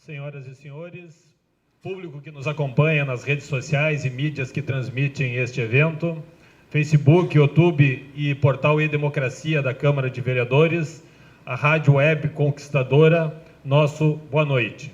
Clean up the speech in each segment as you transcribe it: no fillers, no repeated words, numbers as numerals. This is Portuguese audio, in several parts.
Senhoras e senhores, público que nos acompanha nas redes sociais e mídias que transmitem este evento, Facebook, YouTube e portal E-Democracia da Câmara de Vereadores, a Rádio Web Conquistadora, nosso boa noite.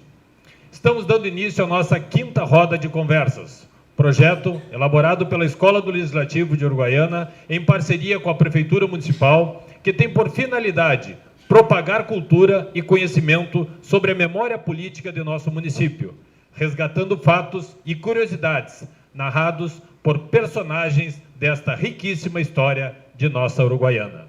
Estamos dando início à nossa quinta roda de conversas, projeto elaborado pela Escola do Legislativo de Uruguaiana em parceria com a Prefeitura Municipal, que tem por finalidade propagar cultura e conhecimento sobre a memória política de nosso município, resgatando fatos e curiosidades narrados por personagens desta riquíssima história de nossa Uruguaiana.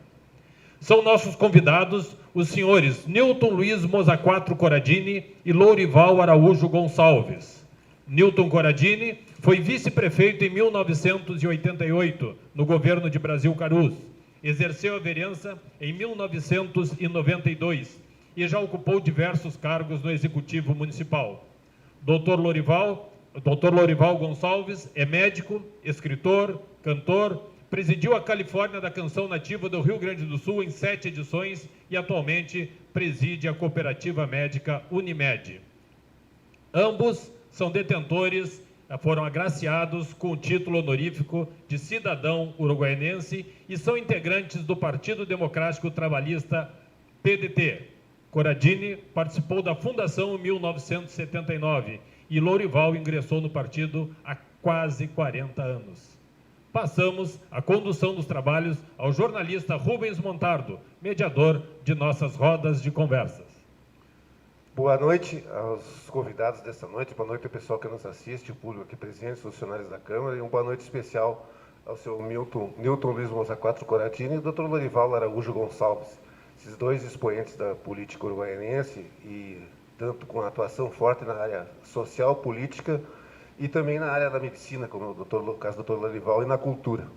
São nossos convidados os senhores Newton Luiz Mozaquatro Corradini e Lourival Araújo Gonçalves. Newton Corradini foi vice-prefeito em 1988, no governo de Brasil Carus. Exerceu a vereança em 1992 e já ocupou diversos cargos no Executivo Municipal. Dr. Lourival Gonçalves é médico, escritor, cantor, presidiu a Califórnia da Canção Nativa do Rio Grande do Sul em 7 edições e atualmente preside a Cooperativa Médica Unimed. Ambos são detentores, foram agraciados com o título honorífico de cidadão uruguaianense e são integrantes do Partido Democrático Trabalhista, PDT. Corradini participou da fundação em 1979 e Lourival ingressou no partido há quase 40 anos. Passamos a condução dos trabalhos ao jornalista Rubens Montardo, mediador de nossas rodas de conversas. Boa noite aos convidados desta noite, boa noite ao pessoal que nos assiste, o público aqui presente, os funcionários da Câmara, e uma boa noite especial ao seu Newton Luiz Mozaquatro Corradini e o Dr. Lourival Araújo Gonçalves, esses dois expoentes da política uruguaianense, e tanto com atuação forte na área social, política, e também na área da medicina, como no caso do Dr. Lourival, e na cultura.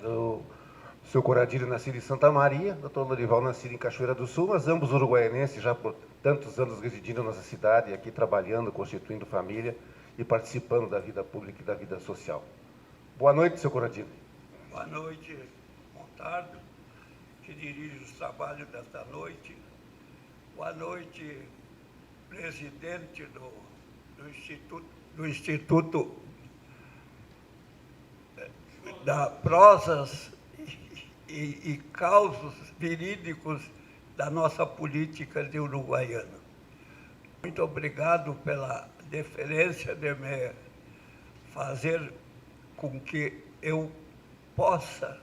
O seu Corradini nascido em Santa Maria, o Dr. Lourival nascido em Cachoeira do Sul, mas ambos uruguaianenses, já por tantos anos residindo na nossa cidade, aqui trabalhando, constituindo família e participando da vida pública e da vida social. Boa noite, seu Corradini. Boa noite, Montardo, que dirige os trabalhos desta noite. Boa noite, presidente do Instituto da Prosas e Causos Verídicos da nossa política de Uruguaiana. Muito obrigado pela deferência de me fazer com que eu possa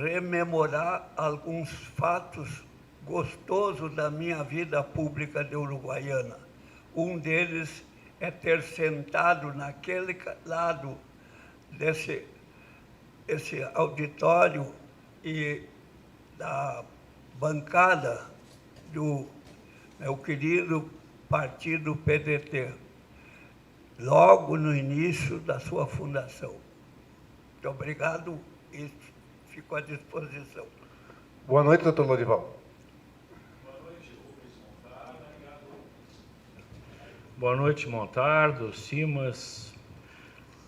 rememorar alguns fatos gostosos da minha vida pública de Uruguaiana. Um deles é ter sentado naquele lado desse auditório e da bancada do meu querido partido PDT, logo no início da sua fundação. Muito obrigado e fico à disposição. Boa noite, doutor Lourival. Boa noite, Montardo, Simas.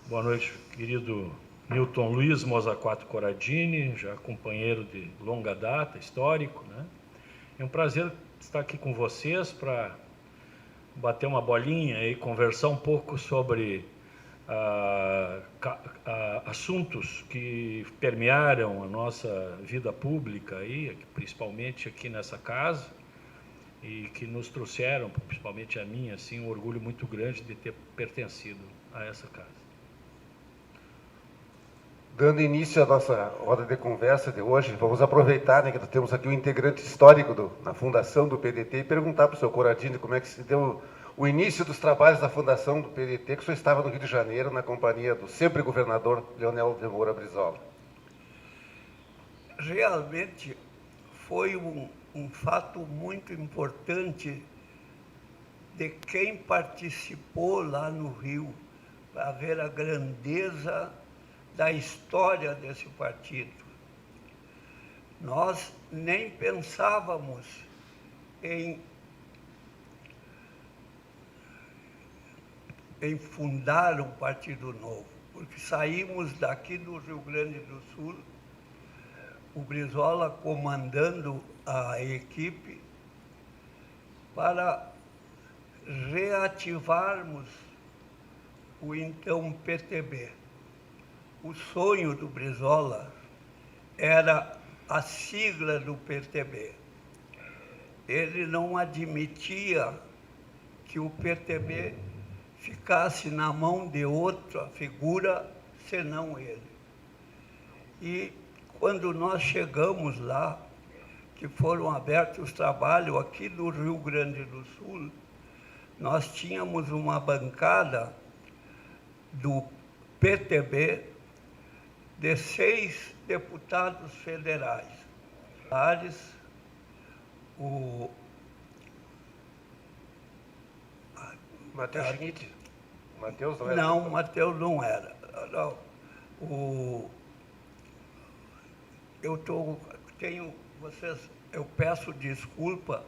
Boa noite, querido Newton Luiz Mozaquatro Corradini, já companheiro de longa data, histórico, né? É um prazer estar aqui com vocês para bater uma bolinha e conversar um pouco sobre assuntos que permearam a nossa vida pública, aí, principalmente aqui nessa casa, e que nos trouxeram, principalmente a mim, assim, um orgulho muito grande de ter pertencido a essa casa. Dando início à nossa roda de conversa de hoje, vamos aproveitar, que nós temos aqui um integrante histórico na fundação do PDT e perguntar para o seu Corradini como é que se deu o início dos trabalhos da fundação do PDT, que o senhor estava no Rio de Janeiro, na companhia do sempre governador Leonel de Moura Brizola. Realmente foi um fato muito importante de quem participou lá no Rio, para ver a grandeza da história desse partido. Nós nem pensávamos em fundar um partido novo, porque saímos daqui do Rio Grande do Sul, o Brizola comandando a equipe para reativarmos o então PTB. O sonho do Brizola era a sigla do PTB. Ele não admitia que o PTB ficasse na mão de outra figura, senão ele. E quando nós chegamos lá, que foram abertos os trabalhos aqui do Rio Grande do Sul, nós tínhamos uma bancada do PTB de 6 deputados federais. O Matheus Schmidt. Matheus não era? Não, Matheus não era. Não. Eu peço desculpa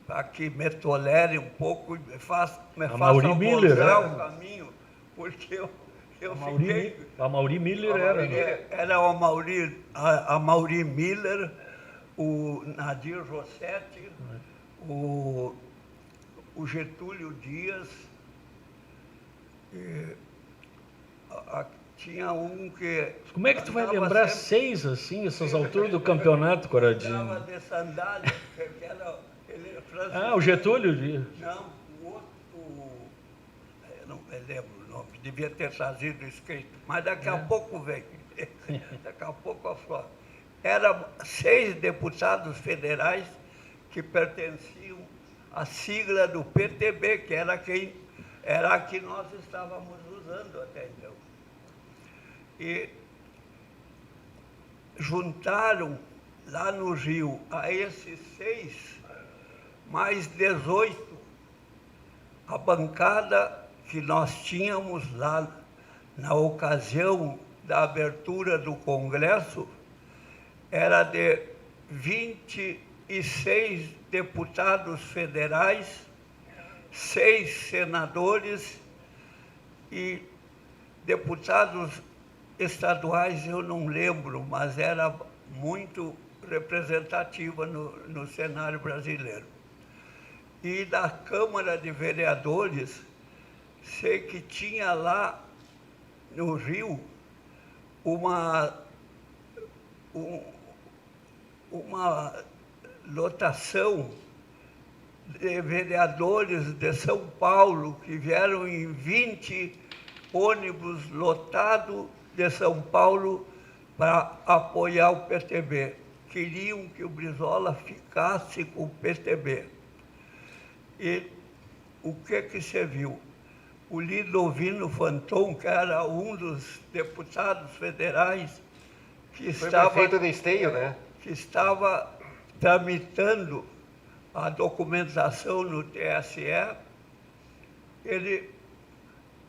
para que me tolerem um pouco e me façam voltar o caminho, porque eu fiquei... A Mauri Miller era, né? Era a Mauri Miller, o Nadir Rossetti, o Getúlio Dias, tinha um que... Como é que tu vai lembrar 6 assim, essas alturas do campeonato, Coradinho? Andava de sandália, que era... Ele, o Getúlio Dias. Não, o outro... Eu não me lembro o nome, devia ter trazido escrito, mas daqui a pouco vem. Daqui a pouco a flor. Eram 6 deputados federais que pertenciam à sigla do PTB, que era a que nós estávamos usando até então. E juntaram lá no Rio a esses 6, mais 18, a bancada que nós tínhamos lá na ocasião da abertura do Congresso era de 26 deputados federais, 6 senadores e deputados estaduais, eu não lembro, mas era muito representativa no cenário brasileiro. E da Câmara de Vereadores, sei que tinha lá no Rio uma lotação de vereadores de São Paulo que vieram em 20 ônibus lotados de São Paulo para apoiar o PTB. Queriam que o Brizola ficasse com o PTB. E o que se viu? O Lidovino Fanton, que era um dos deputados federais que prefeito de Esteio, né? Que estava tramitando a documentação no TSE, ele,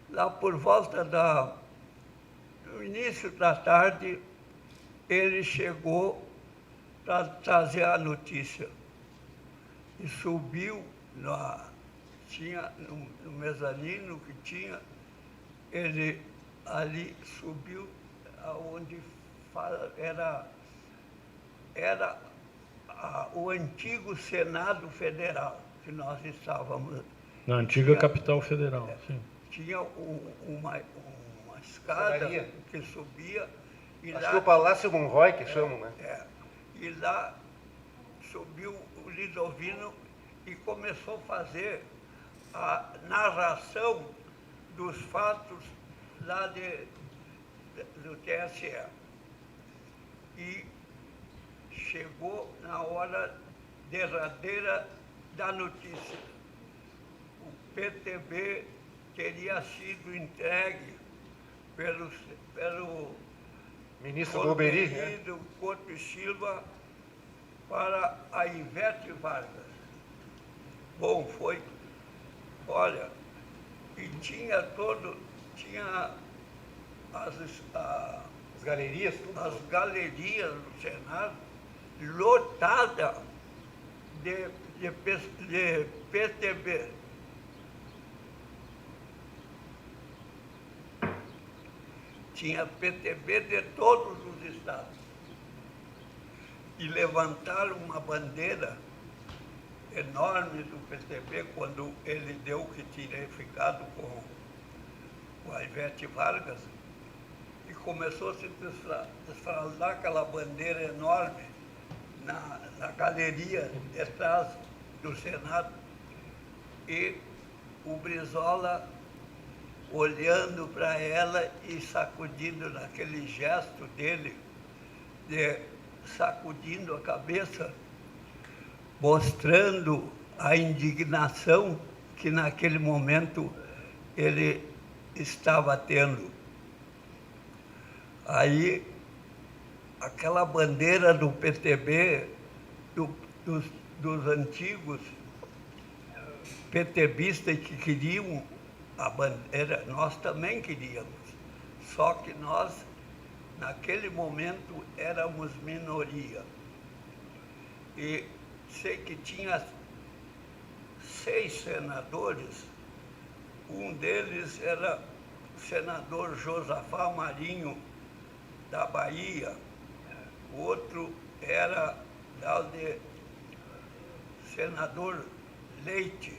lá por volta do início da tarde, ele chegou para trazer a notícia e subiu no mezanino que tinha, ele ali subiu aonde era o antigo Senado Federal, que nós estávamos... Na antiga capital federal, sim. Tinha uma escada que subia... E Acho lá, que o Palácio Monroy, que chamam, né? E lá subiu o Lidovino e começou a fazer a narração dos fatos lá do TSE. E chegou na hora derradeira da notícia. O PTB teria sido entregue pelo ministro Golbery, do Couto e Silva para a Ivete Vargas. Bom, foi, olha, e tinha as galerias, tudo. As galerias do Senado lotadas de PTB. Tinha PTB de todos os estados. E levantaram uma bandeira enorme do PTB, quando ele deu que tinha ficado com a Ivete Vargas, e começou a se desfraldar aquela bandeira enorme na galeria atrás do Senado, e o Brizola olhando para ela e sacudindo naquele gesto dele, sacudindo a cabeça, mostrando a indignação que naquele momento ele estava tendo. Aí, aquela bandeira do PTB, dos antigos PTBistas que queriam a bandeira, nós também queríamos, só que nós, naquele momento, éramos minoria. E sei que tinha 6 senadores, um deles era o senador Josafá Marinho, da Bahia, o outro era senador Leite,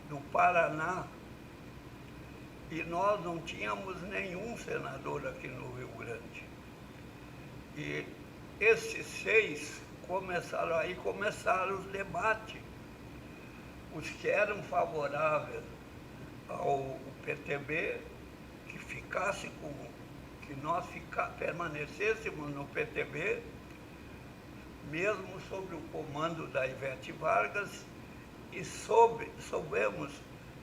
do Paraná, e nós não tínhamos nenhum senador aqui no Rio Grande. E esses 6 começaram os debates. Os que eram favoráveis ao PTB, que ficasse que nós permanecêssemos no PTB, mesmo sob o comando da Ivete Vargas, e soubemos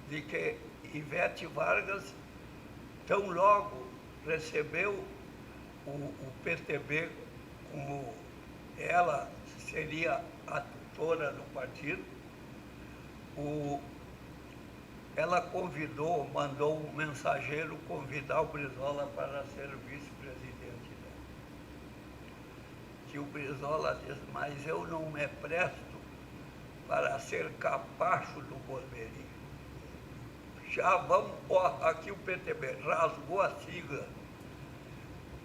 de que Ivete Vargas, tão logo recebeu o PTB como ela seria a tutora do partido, ela mandou um mensageiro convidar o Brizola para ser vice-presidente dela. Que o Brizola diz, mas eu não me presto para ser capacho do Golbery. Já vamos, aqui o PTB rasgou a sigla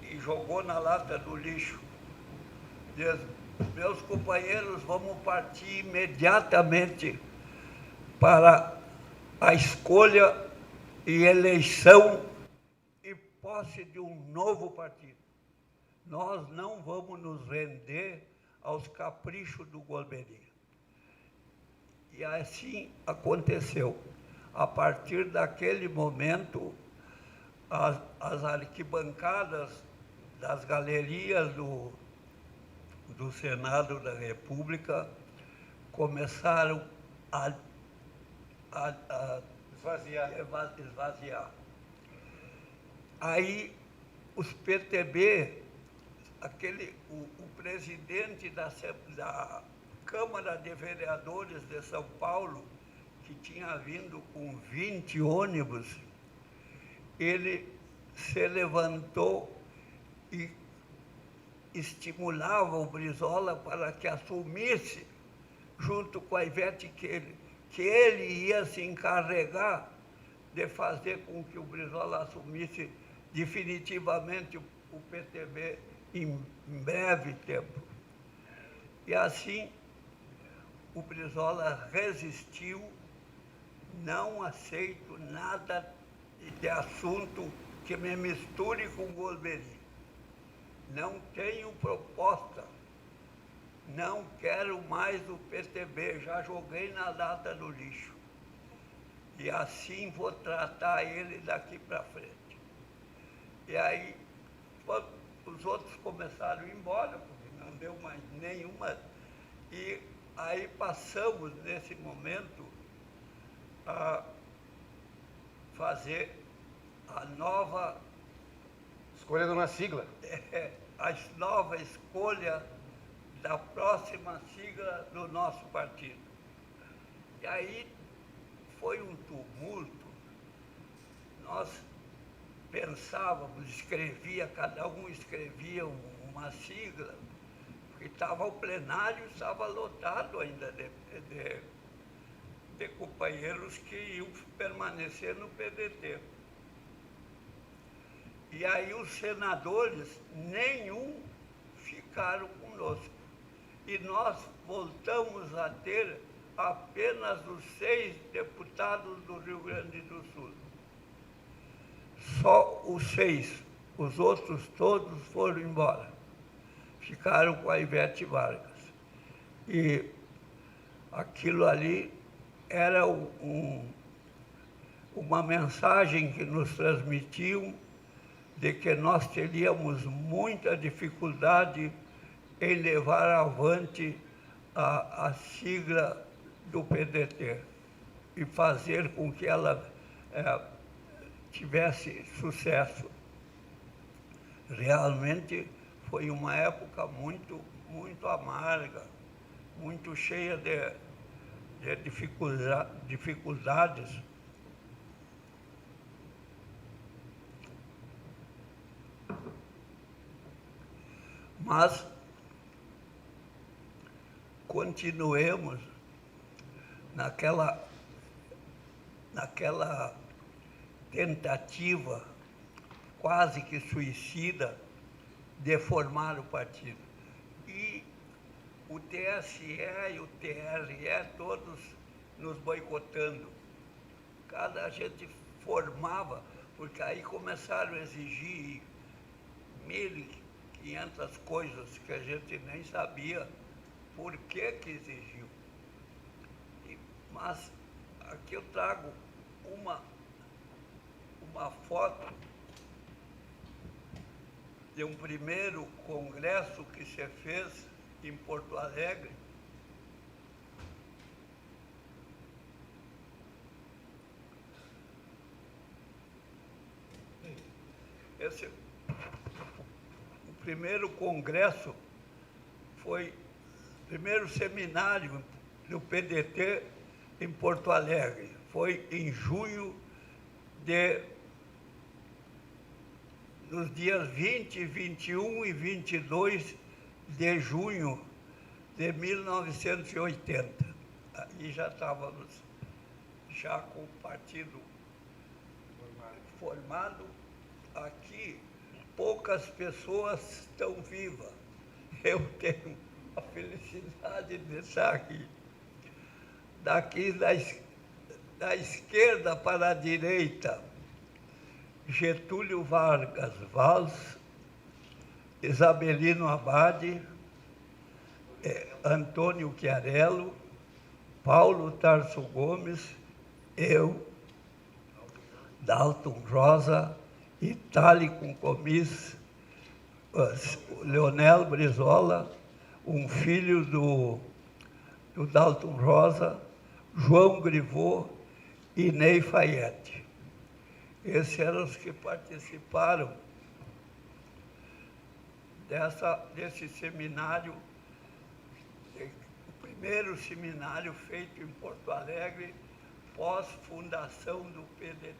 e jogou na lata do lixo. Diz, meus companheiros, vamos partir imediatamente para a escolha e eleição e posse de um novo partido. Nós não vamos nos render aos caprichos do Golbery. E assim aconteceu. A partir daquele momento, as arquibancadas das galerias do Senado da República começaram a esvaziar. Aí os PTB, o presidente da Câmara de Vereadores de São Paulo, que tinha vindo com 20 ônibus, ele se levantou e estimulava o Brizola para que assumisse, junto com a Ivete, que ele ia se encarregar de fazer com que o Brizola assumisse definitivamente o PTB em breve tempo. E assim, o Brizola resistiu, não aceito nada de assunto que me misture com o Golbery. Não tenho proposta, não quero mais o PTB, já joguei na lata do lixo. E assim vou tratar ele daqui para frente. E aí, os outros começaram a ir embora, porque não deu mais nenhuma. E aí passamos, nesse momento, a fazer a nova... Escolha de uma sigla. A nova escolha da próxima sigla do nosso partido. E aí foi um tumulto. Nós pensávamos, cada um escrevia uma sigla, porque o plenário estava lotado ainda de companheiros que iam permanecer no PDT. E aí os senadores, nenhum ficaram conosco. E nós voltamos a ter apenas os 6 deputados do Rio Grande do Sul. Só os 6, os outros todos foram embora. Ficaram com a Ivete Vargas. E aquilo ali era uma mensagem que nos transmitiam de que nós teríamos muita dificuldade em levar avante a sigla do PDT e fazer com que ela tivesse sucesso. Realmente foi uma época muito, muito amarga, muito cheia de dificuldades. Mas continuemos naquela tentativa quase que suicida de formar o partido. E o TSE e o TRE todos nos boicotando. A gente formava, porque aí começaram a exigir 1.500 coisas que a gente nem sabia por que exigiu. Mas aqui eu trago uma foto de um primeiro congresso que se fez em Porto Alegre. O primeiro congresso foi o primeiro seminário do PDT em Porto Alegre. Foi em junho nos dias 20, 21 e 22 de junho de 1980. Aí já estávamos com o partido formado. Aqui, poucas pessoas estão vivas. Eu tenho a felicidade de estar aqui. Daqui da esquerda para a direita, Getúlio Vargas Valls, Isabelino Abade, Antônio Chiarello, Paulo Tarso Gomes, eu, Dalton Rosa, Itálico Comis, Leonel Brizola, um filho do Dalton Rosa, João Grivô e Ney Fayette. Esses eram os que participaram desse seminário, o primeiro seminário feito em Porto Alegre, pós-fundação do PDT.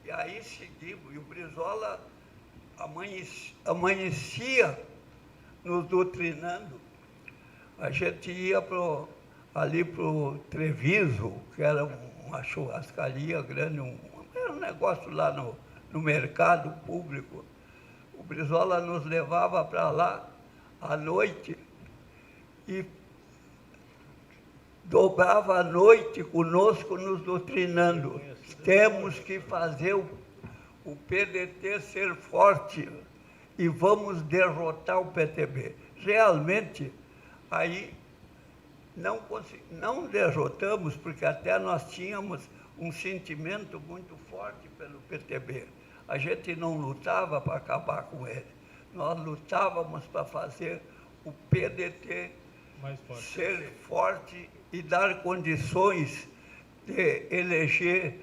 E aí seguimos, e o Brizola amanhecia nos doutrinando. A gente ia ali para o Treviso, que era uma churrascaria grande, era um negócio lá no mercado público. O Brizola nos levava para lá à noite e dobrava a noite conosco, nos doutrinando. Temos que fazer o PDT ser forte e vamos derrotar o PTB. Realmente, aí não derrotamos, porque até nós tínhamos um sentimento muito forte pelo PTB. A gente não lutava para acabar com ele. Nós lutávamos para fazer o PDT ser forte e dar condições de eleger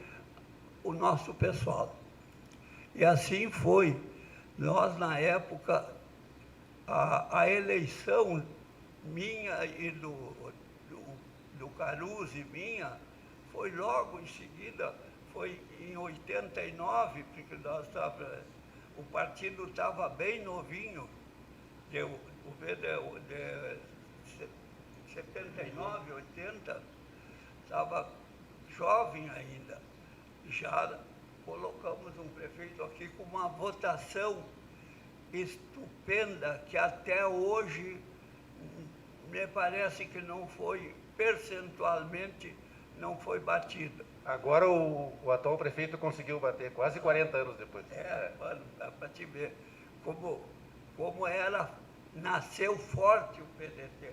o nosso pessoal. E assim foi. Nós, na época, a eleição minha e do Caruso e minha, foi logo em seguida, foi em 89, porque o partido estava bem novinho, de 79, 80, estava jovem ainda. Já colocamos um prefeito aqui com uma votação estupenda, que até hoje me parece que não foi, percentualmente, não foi batida. Agora o atual prefeito conseguiu bater, quase 40 anos depois. Mano, dá para te ver como nasceu forte o PDT.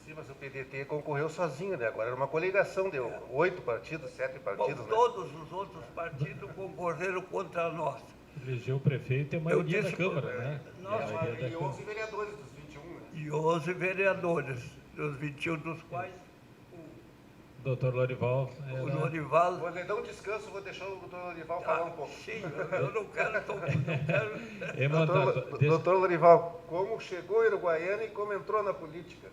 Sim, mas o PDT concorreu sozinho, né? Agora era uma coligação, deu 8 partidos, 7 partidos, Bom, né? todos os outros partidos concorreram contra nós. Elegeu o prefeito e a maioria da Câmara, né? Nossa, E 11 vereadores dos 21, né? E 11 vereadores, dos 21 dos quais Doutor Lorival. o Lorival... Vou lhe dar um descanso, vou deixar o doutor Lorival falar um pouco. Sim, eu não quero... Doutor Lorival, como chegou em Uruguaiana e como entrou na política?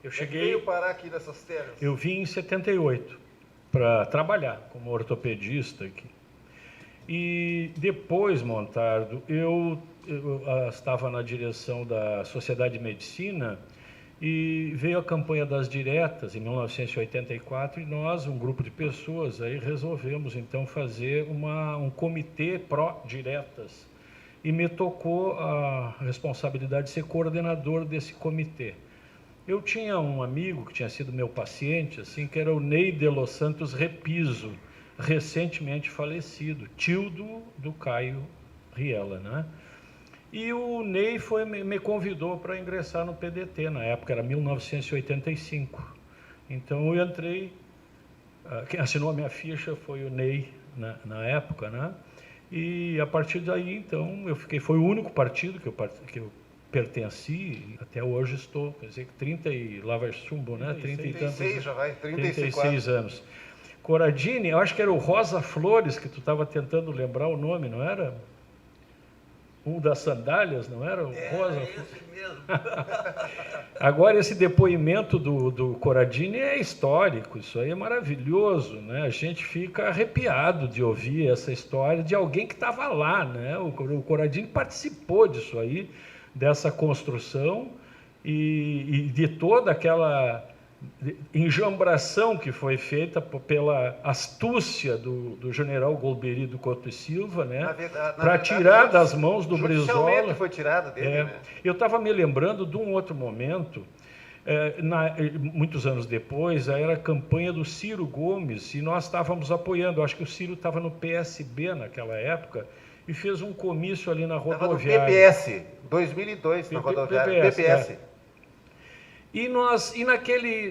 Eu cheguei... Veio parar aqui nessas terras? Eu vim em 78 para trabalhar como ortopedista aqui. E depois, Montardo, eu estava na direção da Sociedade de Medicina e veio a campanha das diretas em 1984 e nós, um grupo de pessoas, aí resolvemos então fazer um comitê pró-diretas e me tocou a responsabilidade de ser coordenador desse comitê. Eu tinha um amigo que tinha sido meu paciente, assim, que era o Ney de Los Santos Repiso, recentemente falecido, tio do Caio Riela, né? E o Ney me convidou para ingressar no PDT, na época era 1985. Então eu entrei, quem assinou a minha ficha foi o Ney na época, né? E a partir daí, então, foi o único partido que eu pertenci, até hoje estou, quer dizer, 30 e lá vai chumbo, né? 30 e tantos, 36 já vai, 36 anos. Corradini, eu acho que era o Rosa Flores, que tu estava tentando lembrar o nome, não era? Um das sandálias, não era? O Rosa Flores. Esse mesmo. Agora, esse depoimento do Corradini é histórico, isso aí é maravilhoso, né? A gente fica arrepiado de ouvir essa história de alguém que estava lá, né? O Corradini participou disso aí, dessa construção e de toda aquela enjambração que foi feita pela astúcia do general Golbery do Couto e Silva, né, para tirar das mãos do Brizola. Foi tirado dele, né? Eu estava me lembrando de um outro momento, muitos anos depois, era a campanha do Ciro Gomes, e nós estávamos apoiando, acho que o Ciro estava no PSB naquela época, e fez um comício ali na rodoviária. Estava no PPS, 2002, na rodoviária, PPS. E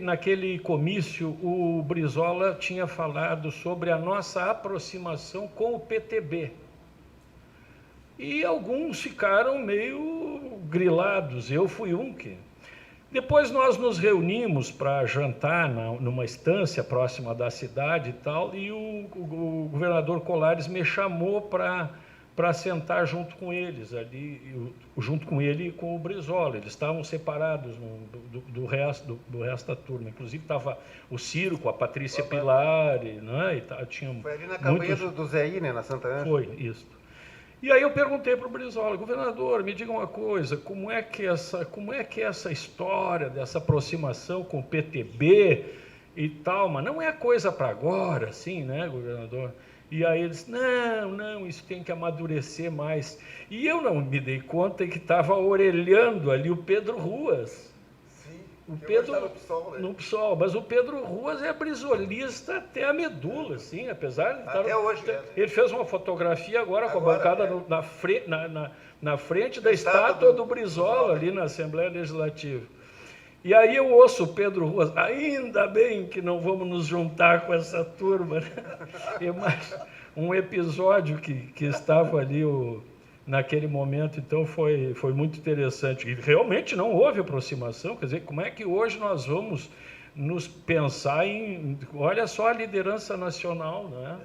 naquele comício, o Brizola tinha falado sobre a nossa aproximação com o PTB. E alguns ficaram meio grilados, eu fui um que... Depois nós nos reunimos para jantar numa estância próxima da cidade e tal, e o governador Colares me chamou para sentar junto com eles, ali, junto com ele e com o Brizola. Eles estavam separados do resto da turma. Inclusive estava o Ciro com a Patrícia Pilar, né? Foi ali na campanha do Zé I, né, na Santa Ana? Foi, isso. E aí eu perguntei para o Brizola, governador, me diga uma coisa, como é que essa história dessa aproximação com o PTB e tal, mas não é coisa para agora, assim, né, governador? E aí ele disse, não, isso tem que amadurecer mais. E eu não me dei conta que estava orelhando ali o Pedro Ruas. Sim, o Pedro no PSOL, né? No PSOL, mas o Pedro Ruas é brisolista até a medula, assim, apesar de até hoje. Ele fez uma fotografia agora com a bancada na frente da estátua do Brizola, ali na Assembleia Legislativa. E aí eu ouço o Pedro Ruas, ainda bem que não vamos nos juntar com essa turma. E mais um episódio que estava ali naquele momento, então foi muito interessante. E realmente não houve aproximação, quer dizer, como é que hoje nós vamos nos pensar em... Olha só a liderança nacional, né?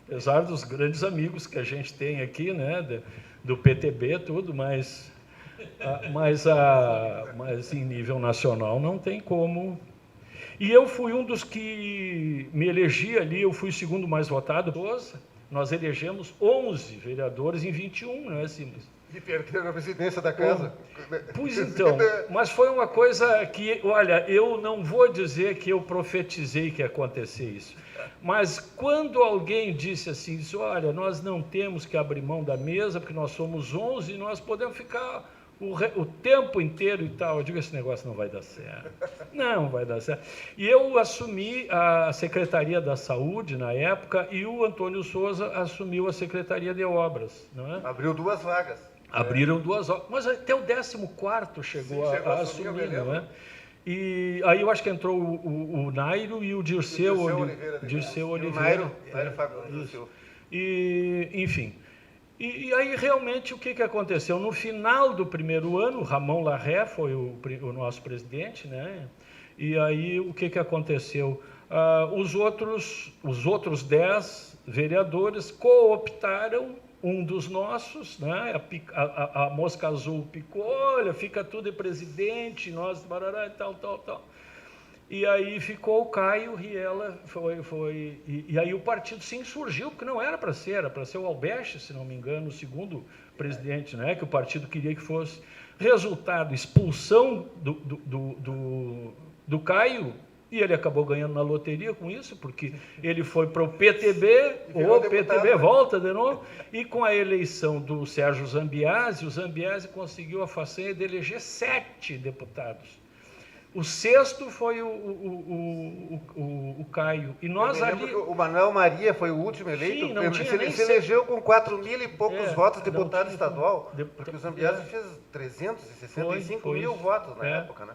Apesar dos grandes amigos que a gente tem aqui, né? Do PTB, tudo, mas em nível nacional não tem como. E eu fui um dos que me elegi ali, eu fui o segundo mais votado. Nós elegemos 11 vereadores em 21, né, Simas? E perderam a presidência da casa. Pois então, mas foi uma coisa que, olha, eu não vou dizer que eu profetizei que ia acontecer isso, mas quando alguém disse assim, olha, nós não temos que abrir mão da mesa, porque nós somos 11 e nós podemos ficar o tempo inteiro e tal. Eu digo, esse negócio não vai dar certo. Não vai dar certo. E eu assumi a Secretaria da Saúde na época e o Antônio Souza assumiu a Secretaria de Obras. Não é? Abriu 2 vagas. Abriram 2 obras, mas até o 14º chegou a assumir, não é? E aí eu acho que entrou o Nairo e o Dirceu Oliveira. Nairo Fagundes. E, enfim. E aí, realmente, o que aconteceu? No final do primeiro ano, Ramon Larré foi o nosso presidente, né? E aí, o que aconteceu? Os outros 10 vereadores cooptaram um dos nossos, né? A Mosca Azul picou, olha, fica tudo de presidente, nós, barará, e tal. E aí ficou o Caio Riela, e aí o partido se insurgiu, porque não era para ser o Albeste, se não me engano, o segundo presidente, né, que o partido queria que fosse. Resultado, expulsão do Caio, e ele acabou ganhando na loteria com isso, porque ele foi para o PTB, o PTB volta de novo, e com a eleição do Sérgio Zambiase, o Zambiase conseguiu a façanha de eleger 7 deputados. O 6º foi o Caio. E nós ali... O Manuel Maria foi o último eleito. Sim, ele se elegeu com 4.000 e poucos votos de deputado estadual, porque o Zambiase fez 365 mil votos na época, né?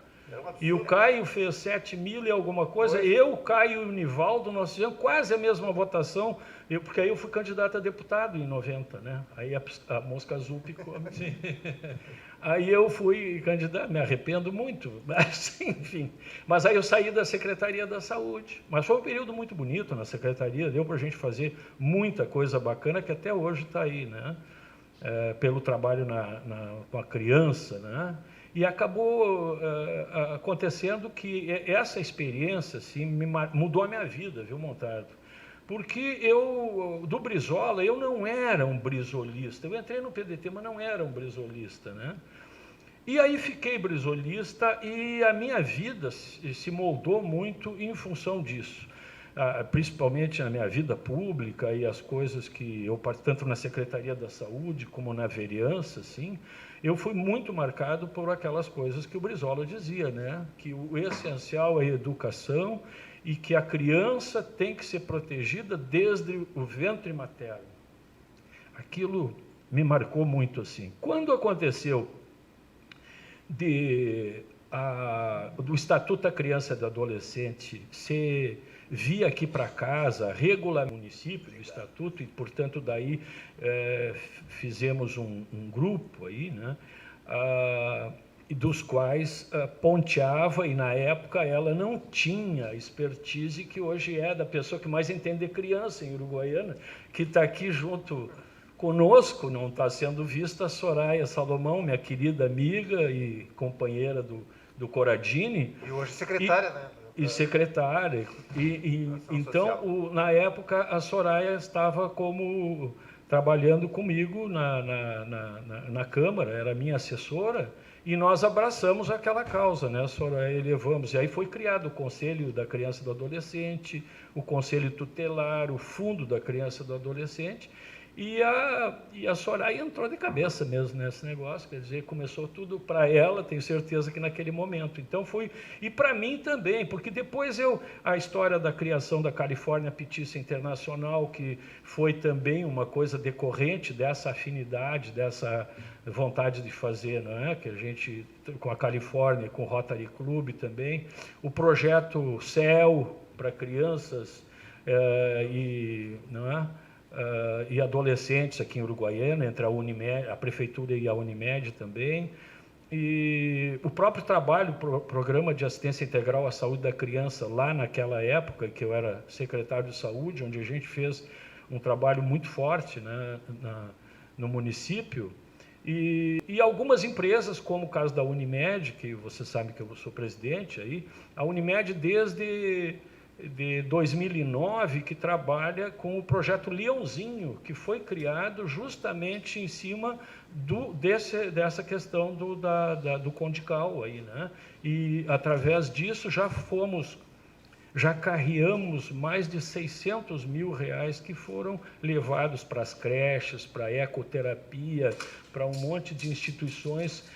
E o Caio fez 7.000 e alguma coisa. Eu, Caio e o Nivaldo, nós fizemos quase a mesma votação, porque aí eu fui candidato a deputado em 90, né? Aí a Mosca Azul picou. Aí eu fui candidato, me arrependo muito, mas enfim. Mas aí eu saí da Secretaria da Saúde. Mas foi um período muito bonito na Secretaria, deu para a gente fazer muita coisa bacana que até hoje está aí, né? Pelo trabalho com a criança, né? E acabou acontecendo que essa experiência assim, mudou a minha vida, viu, Montardo? Porque do Brizola, eu não era um brizolista. Eu entrei no PDT, mas não era um brizolista, né? E aí fiquei brizolista e a minha vida se moldou muito em função disso. Principalmente na minha vida pública e as coisas que eu, tanto na Secretaria da Saúde como na vereança, assim, eu fui muito marcado por aquelas coisas que o Brizola dizia, né? Que o essencial é a educação e que a criança tem que ser protegida desde o ventre materno. Aquilo me marcou muito assim. Quando aconteceu do Estatuto da Criança e do Adolescente vir aqui para casa, regular o município do Estatuto, e, portanto, daí fizemos um grupo aí, né? Dos quais ponteava, e na época ela não tinha a expertise que hoje é da pessoa que mais entende criança em Uruguaiana, que está aqui junto conosco, não está sendo vista, a Soraya Salomão, minha querida amiga e companheira do Coradini. E hoje secretária, né? E secretária. Então, na época, a Soraya estava trabalhando comigo na Câmara, era minha assessora, e nós abraçamos aquela causa, né, Soraya, e levamos. E aí foi criado o Conselho da Criança e do Adolescente, o Conselho Tutelar, o Fundo da Criança e do Adolescente, e a Soraya entrou de cabeça mesmo nesse negócio, quer dizer, começou tudo para ela, tenho certeza que naquele momento. Então e para mim também, porque depois a história da criação da Califórnia Petista Internacional, que foi também uma coisa decorrente dessa afinidade, dessa vontade de fazer, não é? Que a gente, com a Califórnia, com o Rotary Club também, o projeto CEL para crianças não é? E adolescentes aqui em Uruguaiana, entre a Unimed, a Prefeitura e a Unimed também, e o próprio trabalho, Programa de Assistência Integral à Saúde da Criança, lá naquela época, que eu era secretário de Saúde, onde a gente fez um trabalho muito forte, né, no município, e algumas empresas, como o caso da Unimed, que você sabe que eu sou presidente, aí, a Unimed desde 2009, que trabalha com o projeto Leãozinho, que foi criado justamente em cima dessa questão do Condical aí, né? E através disso já carreamos mais de 600 mil reais que foram levados para as creches, para a ecoterapia, para um monte de instituições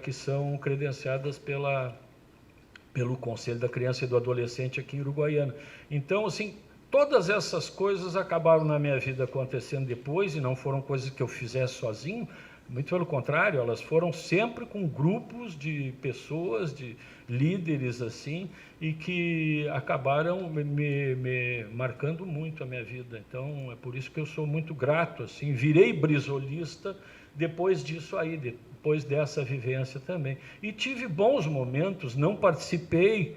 que são credenciadas pelo Conselho da Criança e do Adolescente aqui em Uruguaiana. Então, assim, todas essas coisas acabaram na minha vida acontecendo depois, e não foram coisas que eu fizesse sozinho, muito pelo contrário, elas foram sempre com grupos de pessoas, de líderes, assim, e que acabaram me marcando muito a minha vida. Então, é por isso que eu sou muito grato, assim, virei brisolista depois disso aí, depois dessa vivência também. E tive bons momentos, não participei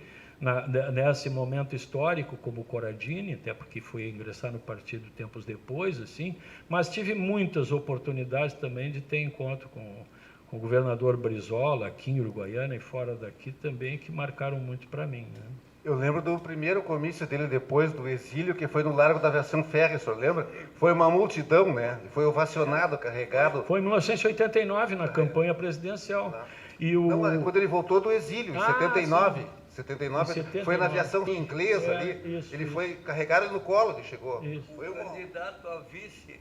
nesse momento histórico como Corradini, até porque fui ingressar no partido tempos depois, assim, mas tive muitas oportunidades também de ter encontro com o governador Brizola, aqui em Uruguaiana e fora daqui também, que marcaram muito para mim, né? Eu lembro do primeiro comício dele depois do exílio, que foi no Largo da Aviação Férrea, o senhor lembra? Foi uma multidão, né? Foi ovacionado, carregado. Foi em 1989, na campanha presidencial. E o... Não, quando ele voltou do exílio, em 79. Sim. 79, foi na aviação inglesa ali. Ele foi carregado no colo, ele chegou. Foi o candidato a vice,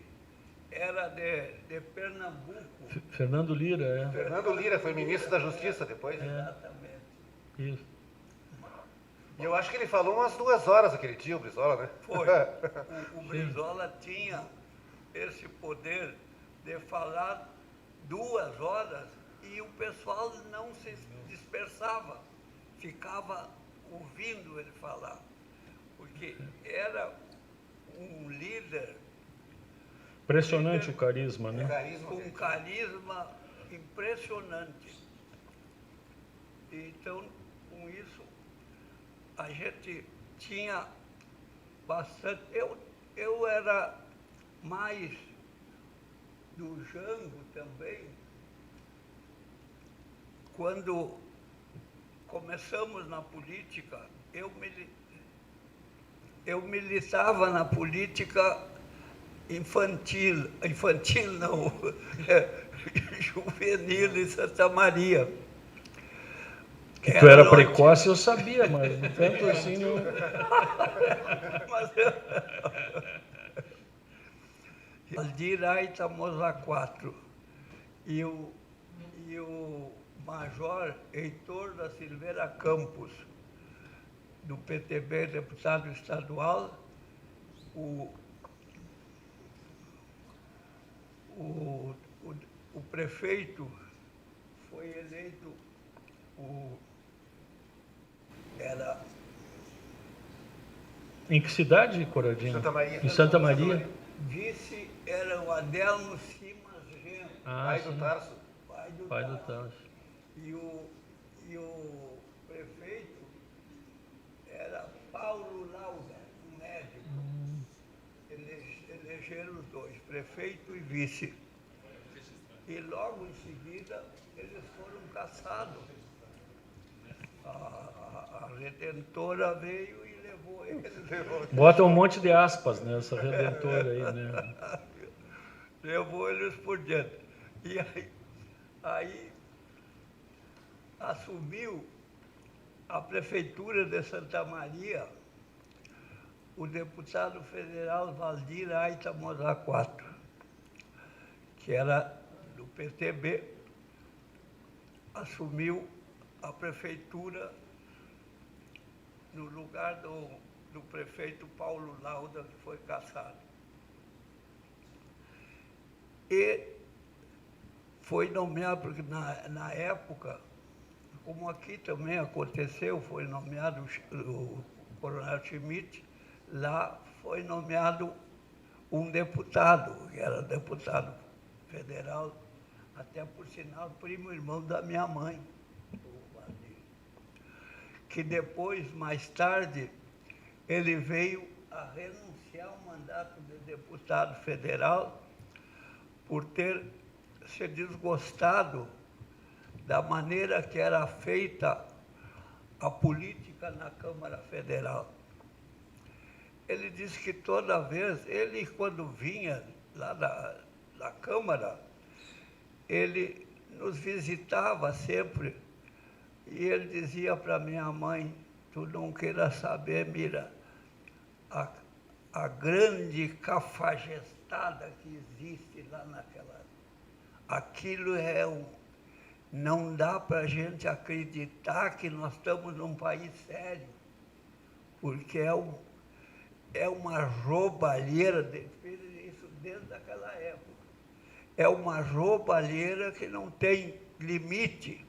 era de Pernambuco. Fernando Lira, Fernando Lira foi ministro da Justiça depois. Exatamente. Isso. E eu acho que ele falou umas 2 horas aquele dia, o Brizola, né? Foi. O Brizola tinha esse poder de falar 2 horas e o pessoal não se dispersava, ficava ouvindo ele falar, porque era um líder... Impressionante o carisma, né? Um carisma impressionante. Então, com isso, a gente tinha bastante... Eu era mais do Jango também. Quando começamos na política, eu militava na política infantil não, juvenil em Santa Maria. Que tu era precoce, eu sabia, mas não tanto assim não. Valdir Aita Moza 4 e o Major Heitor da Silveira Campos, do PTB, deputado estadual, o prefeito foi eleito, Em que cidade, Corradini? Santa Maria. Em Santa Maria. Vice era o Adelmo Simas Genro, Pai do Tarso. pai do Tarso. Tarso. E o prefeito era Paulo Lauda, um médico. Elegeram os dois, prefeito e vice. E logo em seguida eles foram caçados. A Redentora veio e levou eles. Bota um monte de aspas nessa Redentora aí, né? Levou eles por dentro. E aí assumiu a prefeitura de Santa Maria o deputado federal Valdir Aita Moza 4, que era do PTB, assumiu a prefeitura no lugar do prefeito Paulo Lauda, que foi cassado. E foi nomeado, porque na época, como aqui também aconteceu, foi nomeado o coronel Schmidt, lá foi nomeado um deputado, que era deputado federal, até por sinal, primo irmão da minha mãe, que depois, mais tarde, ele veio a renunciar ao mandato de deputado federal por ter se desgostado da maneira que era feita a política na Câmara Federal. Ele disse que toda vez, ele quando vinha lá da Câmara, ele nos visitava sempre e ele dizia para minha mãe: tu não queiras saber, Mira, a grande cafajestada que existe lá naquela... Aquilo não dá para a gente acreditar que nós estamos num país sério, porque é uma roubalheira, isso desde aquela época, é uma roubalheira que não tem limite.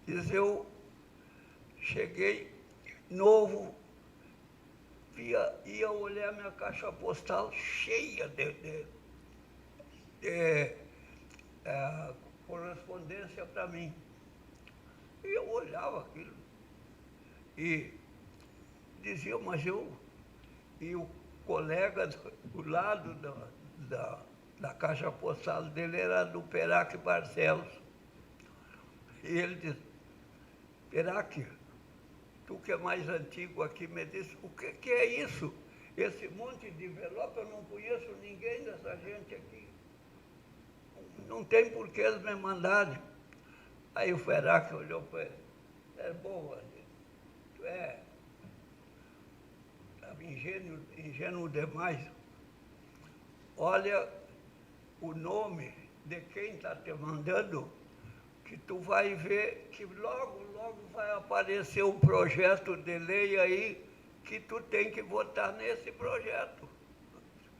Diz, eu cheguei novo, ia olhar minha caixa postal cheia de correspondência para mim. E eu olhava aquilo e dizia, mas eu... E o colega do lado da caixa postal dele era do Perac Barcelos. E ele disse, Perac, tu que é mais antigo aqui, me disse, o que é isso? Esse monte de envelope, eu não conheço ninguém dessa gente aqui. Não tem por que eles me mandarem. Aí o Perac olhou para ele, é boa, tu é ingênuo demais. Olha o nome de quem está te mandando, que tu vai ver que logo vai aparecer um projeto de lei aí que tu tem que votar nesse projeto.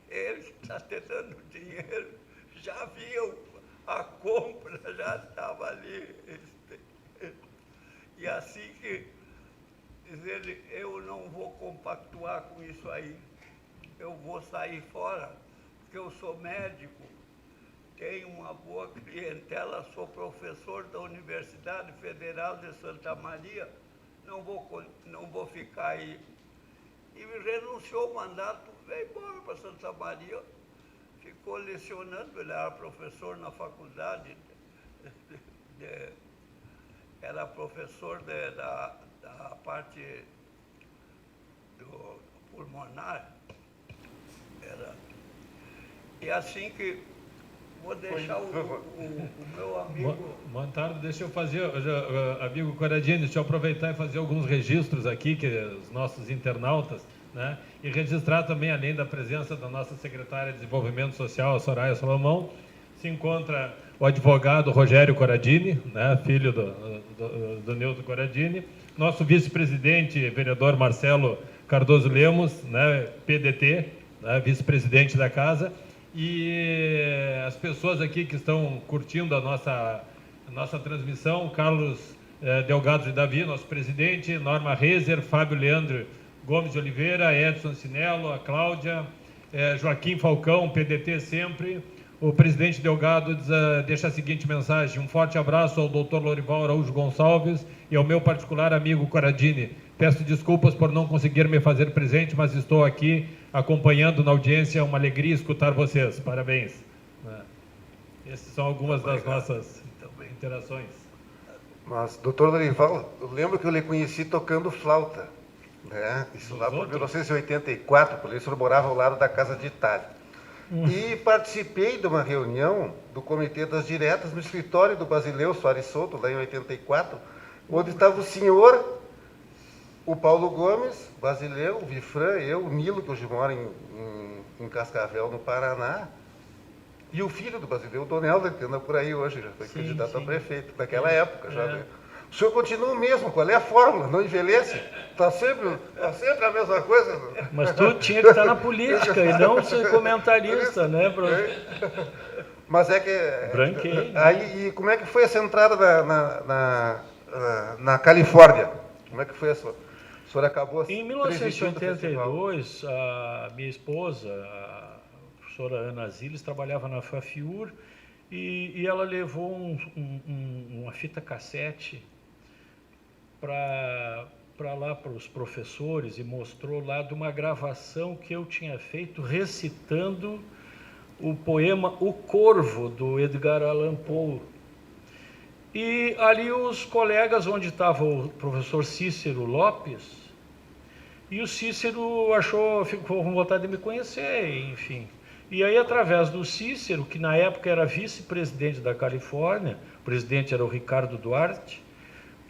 Ele que está te dando dinheiro, já viu a compra, já estava ali. E assim que diz ele, eu não vou compactuar com isso aí, eu vou sair fora, porque eu sou médico, tenho uma boa clientela, sou professor da Universidade Federal de Santa Maria, não vou ficar aí. E renunciou o mandato, veio embora para Santa Maria, ficou lecionando, ele era professor na faculdade, era professor da parte do pulmonar. E assim que vou deixar o meu amigo... Montardo, deixa eu fazer, amigo Corradini, deixa eu aproveitar e fazer alguns registros aqui, que os nossos internautas, né? E registrar também, além da presença da nossa secretária de Desenvolvimento Social, a Soraya Salomão, se encontra o advogado Rogério Corradini, né? Filho do Nilton Corradini, nosso vice-presidente, vereador Marcelo Cardoso Lemos, né? PDT, né? Vice-presidente da casa, e as pessoas aqui que estão curtindo a nossa transmissão, Carlos Delgado de Davi, nosso presidente, Norma Reiser, Fábio Leandro Gomes de Oliveira, Edson Sinello, a Cláudia, Joaquim Falcão, PDT sempre. O presidente Delgado deixa a seguinte mensagem: um forte abraço ao Dr. Lorival Araújo Gonçalves e ao meu particular amigo Corradini. Peço desculpas por não conseguir me fazer presente, mas estou aqui acompanhando na audiência. É uma alegria escutar vocês. Parabéns. Essas são algumas das nossas interações. Mas, doutor Lorival, eu lembro que eu lhe conheci tocando flauta, né? Isso lá por 1984, por isso eu morava ao lado da Casa de Itália. E participei de uma reunião do Comitê das Diretas no escritório do Basileu Soares Souto, lá em 84, onde estava o senhor, o Paulo Gomes, Basileu, o Vifran, eu, o Nilo, que hoje mora em Cascavel, no Paraná, e o filho do Basileu, o Doneldo, que anda por aí hoje, já foi candidato a prefeito, naquela época já. Né? O senhor continua o mesmo, qual é a fórmula? Não envelhece? Está sempre a mesma coisa? Mas tu tinha que estar na política e não ser comentarista, né? Mas é que... Branquei. Aí, e como é que foi essa entrada na Califórnia? Como é que foi essa? O senhor acabou... Em 1982, a minha esposa, a professora Ana Ziles, trabalhava na FAFIUR e ela levou uma fita cassete para lá, para os professores, e mostrou lá de uma gravação que eu tinha feito recitando o poema O Corvo, do Edgar Allan Poe. E ali os colegas, onde estava o professor Cícero Lopes, e o Cícero ficou com vontade de me conhecer, enfim. E aí, através do Cícero, que na época era vice-presidente da Califórnia, o presidente era o Ricardo Duarte,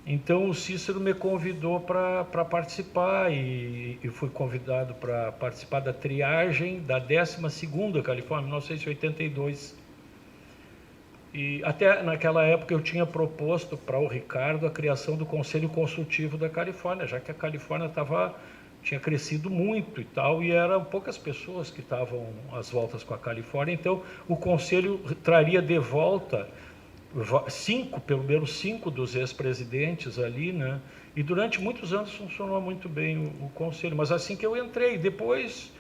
então o Cícero me convidou para participar, e fui convidado para participar da triagem da 12ª Califórnia, 1982. E até naquela época eu tinha proposto para o Ricardo a criação do Conselho Consultivo da Califórnia, já que a Califórnia tinha crescido muito e tal, e eram poucas pessoas que estavam às voltas com a Califórnia, então o Conselho traria de volta pelo menos cinco dos ex-presidentes ali, né? E durante muitos anos funcionou muito bem o Conselho, mas assim que eu entrei, depois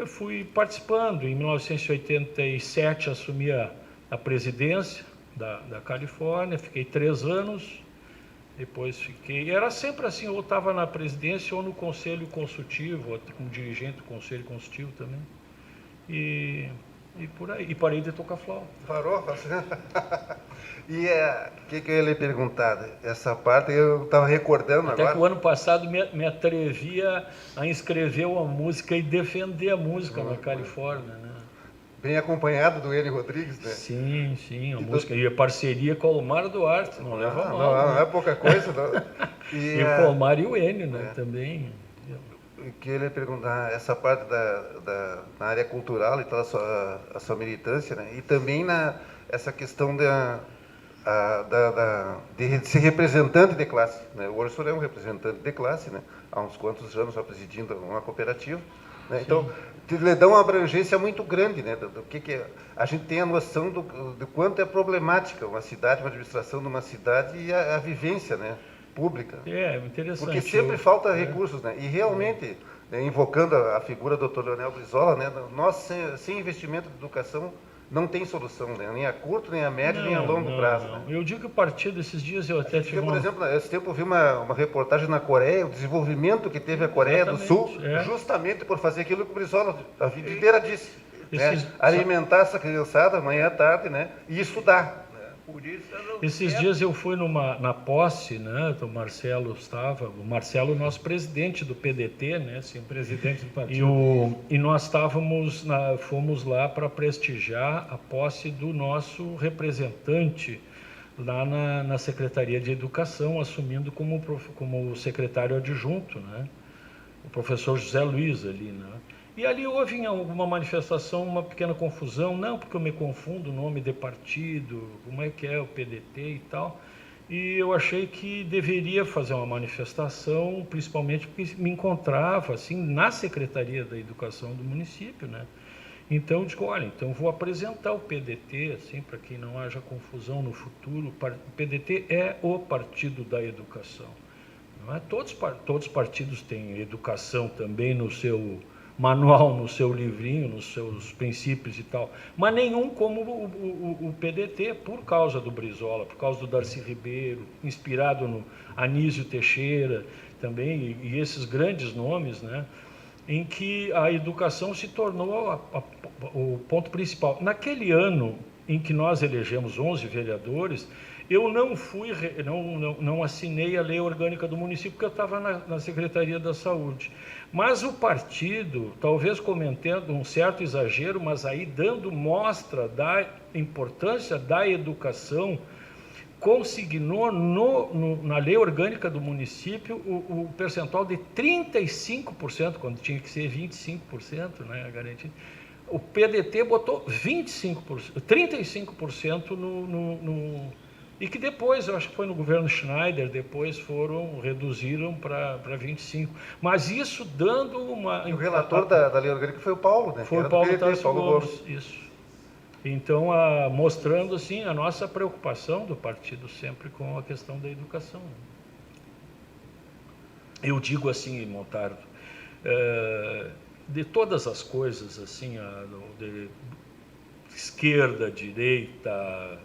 fui participando. Em 1987 assumi a presidência da Califórnia, fiquei 3 anos, depois fiquei... Era sempre assim, ou estava na presidência ou no Conselho Consultivo, ou como dirigente do Conselho Consultivo também. E por aí. E parei de tocar flauta. Parou? E o que eu ia lhe perguntar? Essa parte eu estava recordando Até agora. que o ano passado me atrevia a inscrever uma música e defender a música na Califórnia, né? Bem acompanhado do Enio Rodrigues, né? Sim, a música. E a parceria com o Omar Duarte, não leva mal. Não né? é pouca coisa. Não. E com o Omar e o Enio, né? Também. Eu queria lhe perguntar, essa parte na área cultural e tal, a sua militância, né? E também essa questão de ser representante de classe, né? O senhor é um representante de classe, né? Há uns quantos anos já presidindo uma cooperativa, né? Então, lhe dá uma abrangência muito grande, né? Do que a gente tem a noção do quanto é problemática uma cidade, uma administração de uma cidade e a vivência, né? Pública. É, interessante. Porque sempre falta recursos, né? E realmente, né, invocando a figura do Dr. Leonel Brizola, né? Nós, sem investimento de educação, não tem solução, né? Nem a curto, nem a médio, nem a longo prazo. Né? Eu digo que o partido, esses dias eu até tive por exemplo, esse tempo eu vi uma reportagem na Coreia, o desenvolvimento que teve a Coreia do Sul, justamente por fazer aquilo que o Brizola a vida inteira disse. Né? Alimentar essa criançada, manhã, tarde, né? E estudar. Esses dias eu fui na posse, né, do Marcelo o Marcelo, nosso presidente do PDT, né, assim, presidente do partido. E nós fomos lá para prestigiar a posse do nosso representante lá na Secretaria de Educação, assumindo como secretário adjunto, né, o professor José Luiz ali, né. E ali houve em alguma manifestação uma pequena confusão, não, porque eu me confundo o nome de partido, como é que é o PDT e tal, e eu achei que deveria fazer uma manifestação, principalmente porque me encontrava, assim, na Secretaria da Educação do município, né? Então, eu digo, olha, então vou apresentar o PDT, assim, para que não haja confusão no futuro. O PDT é o Partido da Educação. Não é? Todos os partidos têm educação também no seu manual, no seu livrinho, nos seus princípios e tal, mas nenhum como o PDT, por causa do Brizola, por causa do Darcy Ribeiro, inspirado no Anísio Teixeira também, e esses grandes nomes, né, em que a educação se tornou o ponto principal. Naquele ano em que nós elegemos 11 vereadores, eu não assinei a lei orgânica do município, porque eu estava na Secretaria da Saúde. Mas o partido, talvez cometendo um certo exagero, mas aí dando mostra da importância da educação, consignou na lei orgânica do município o percentual de 35%, quando tinha que ser 25%, né, garantido. O PDT botou 35% e que depois, eu acho que foi no governo Schneider, depois reduziram para 25%. Mas isso dando uma... E o relator da lei orgânica foi o Paulo, né? Foi o Paulo Gomes, isso. Então, mostrando, assim, a nossa preocupação do partido sempre com a questão da educação. Eu digo assim, Montardo, de todas as coisas, assim, de esquerda, direita...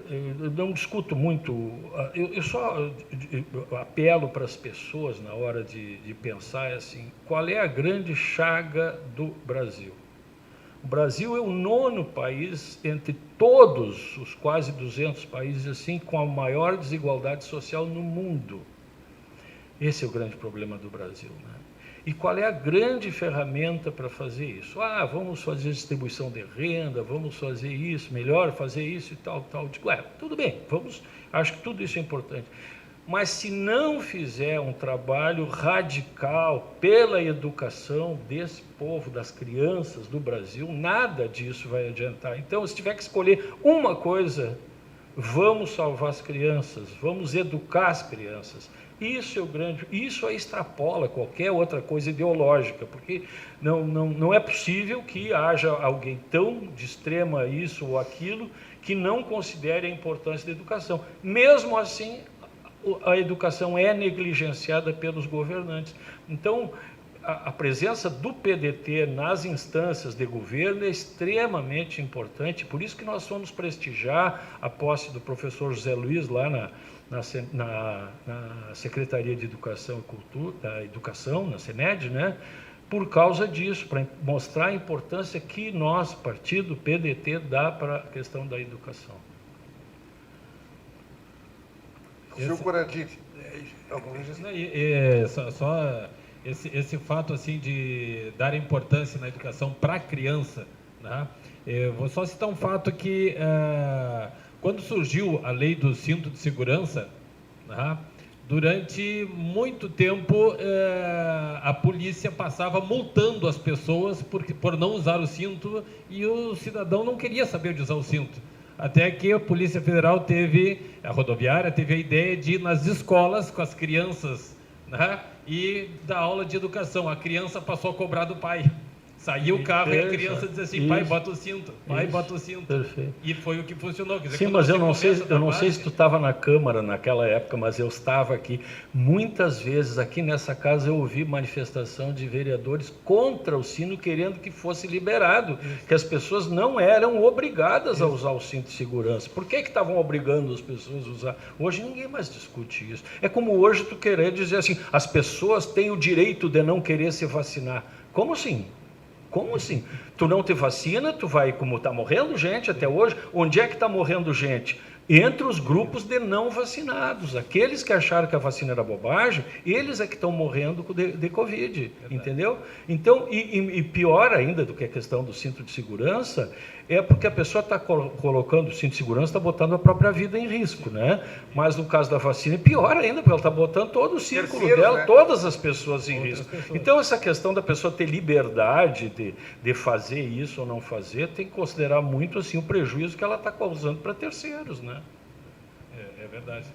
Eu não discuto muito, eu só apelo para as pessoas na hora de pensar assim, qual é a grande chaga do Brasil? O Brasil é o 9º país entre todos os quase 200 países assim, com a maior desigualdade social no mundo. Esse é o grande problema do Brasil, né? E qual é a grande ferramenta para fazer isso? Vamos fazer distribuição de renda, vamos fazer isso, melhor fazer isso e tal. Digo, tudo bem, acho que tudo isso é importante. Mas se não fizer um trabalho radical pela educação desse povo, das crianças do Brasil, nada disso vai adiantar. Então, se tiver que escolher uma coisa, vamos salvar as crianças, vamos educar as crianças. Isso é o grande, isso aí extrapola qualquer outra coisa ideológica, porque não é possível que haja alguém tão de extrema isso ou aquilo que não considere a importância da educação. Mesmo assim, a educação é negligenciada pelos governantes. Então, a presença do PDT nas instâncias de governo é extremamente importante, por isso que nós fomos prestigiar a posse do professor José Luiz lá na Secretaria de Educação e Cultura, da Educação, na CENED, né? Por causa disso, para mostrar a importância que nós, partido PDT, dá para a questão da educação. Senhor Coradini, só esse fato assim de dar importância na educação para a criança, né? Eu vou só citar um fato que quando surgiu a lei do cinto de segurança, né, durante muito tempo a polícia passava multando as pessoas por não usar o cinto, e o cidadão não queria saber de usar o cinto. Até que a Polícia Federal a rodoviária teve a ideia de ir nas escolas com as crianças, né, e dar aula de educação. A criança passou a cobrar do pai. Saiu o carro e a criança dizia assim, pai, bota o cinto, pai, bota o cinto. Perfeito. E foi o que funcionou. Quer dizer, sim, mas eu não sei se tu estava na Câmara naquela época, mas eu estava aqui. Muitas vezes aqui nessa casa eu ouvi manifestação de vereadores contra o sino, querendo que fosse liberado, que as pessoas não eram obrigadas a usar o cinto de segurança. Por que estavam obrigando as pessoas a usar? Hoje ninguém mais discute isso. É como hoje tu querer dizer assim, as pessoas têm o direito de não querer se vacinar. Como assim? Como assim? Tu não te vacina, tu vai, como está morrendo gente até hoje, onde é que está morrendo gente? Entre os grupos de não vacinados. Aqueles que acharam que a vacina era bobagem, eles é que estão morrendo de Covid, entendeu? Então, e pior ainda do que a questão do cinto de segurança, é porque a pessoa está colocando o cinto de segurança, está botando a própria vida em risco, né? Mas no caso da vacina, é pior ainda, porque ela está botando todo o círculo dela, né? Todas as pessoas em risco. Então, essa questão da pessoa ter liberdade de fazer isso ou não fazer, tem que considerar muito assim, o prejuízo que ela está causando para terceiros, né? É verdade.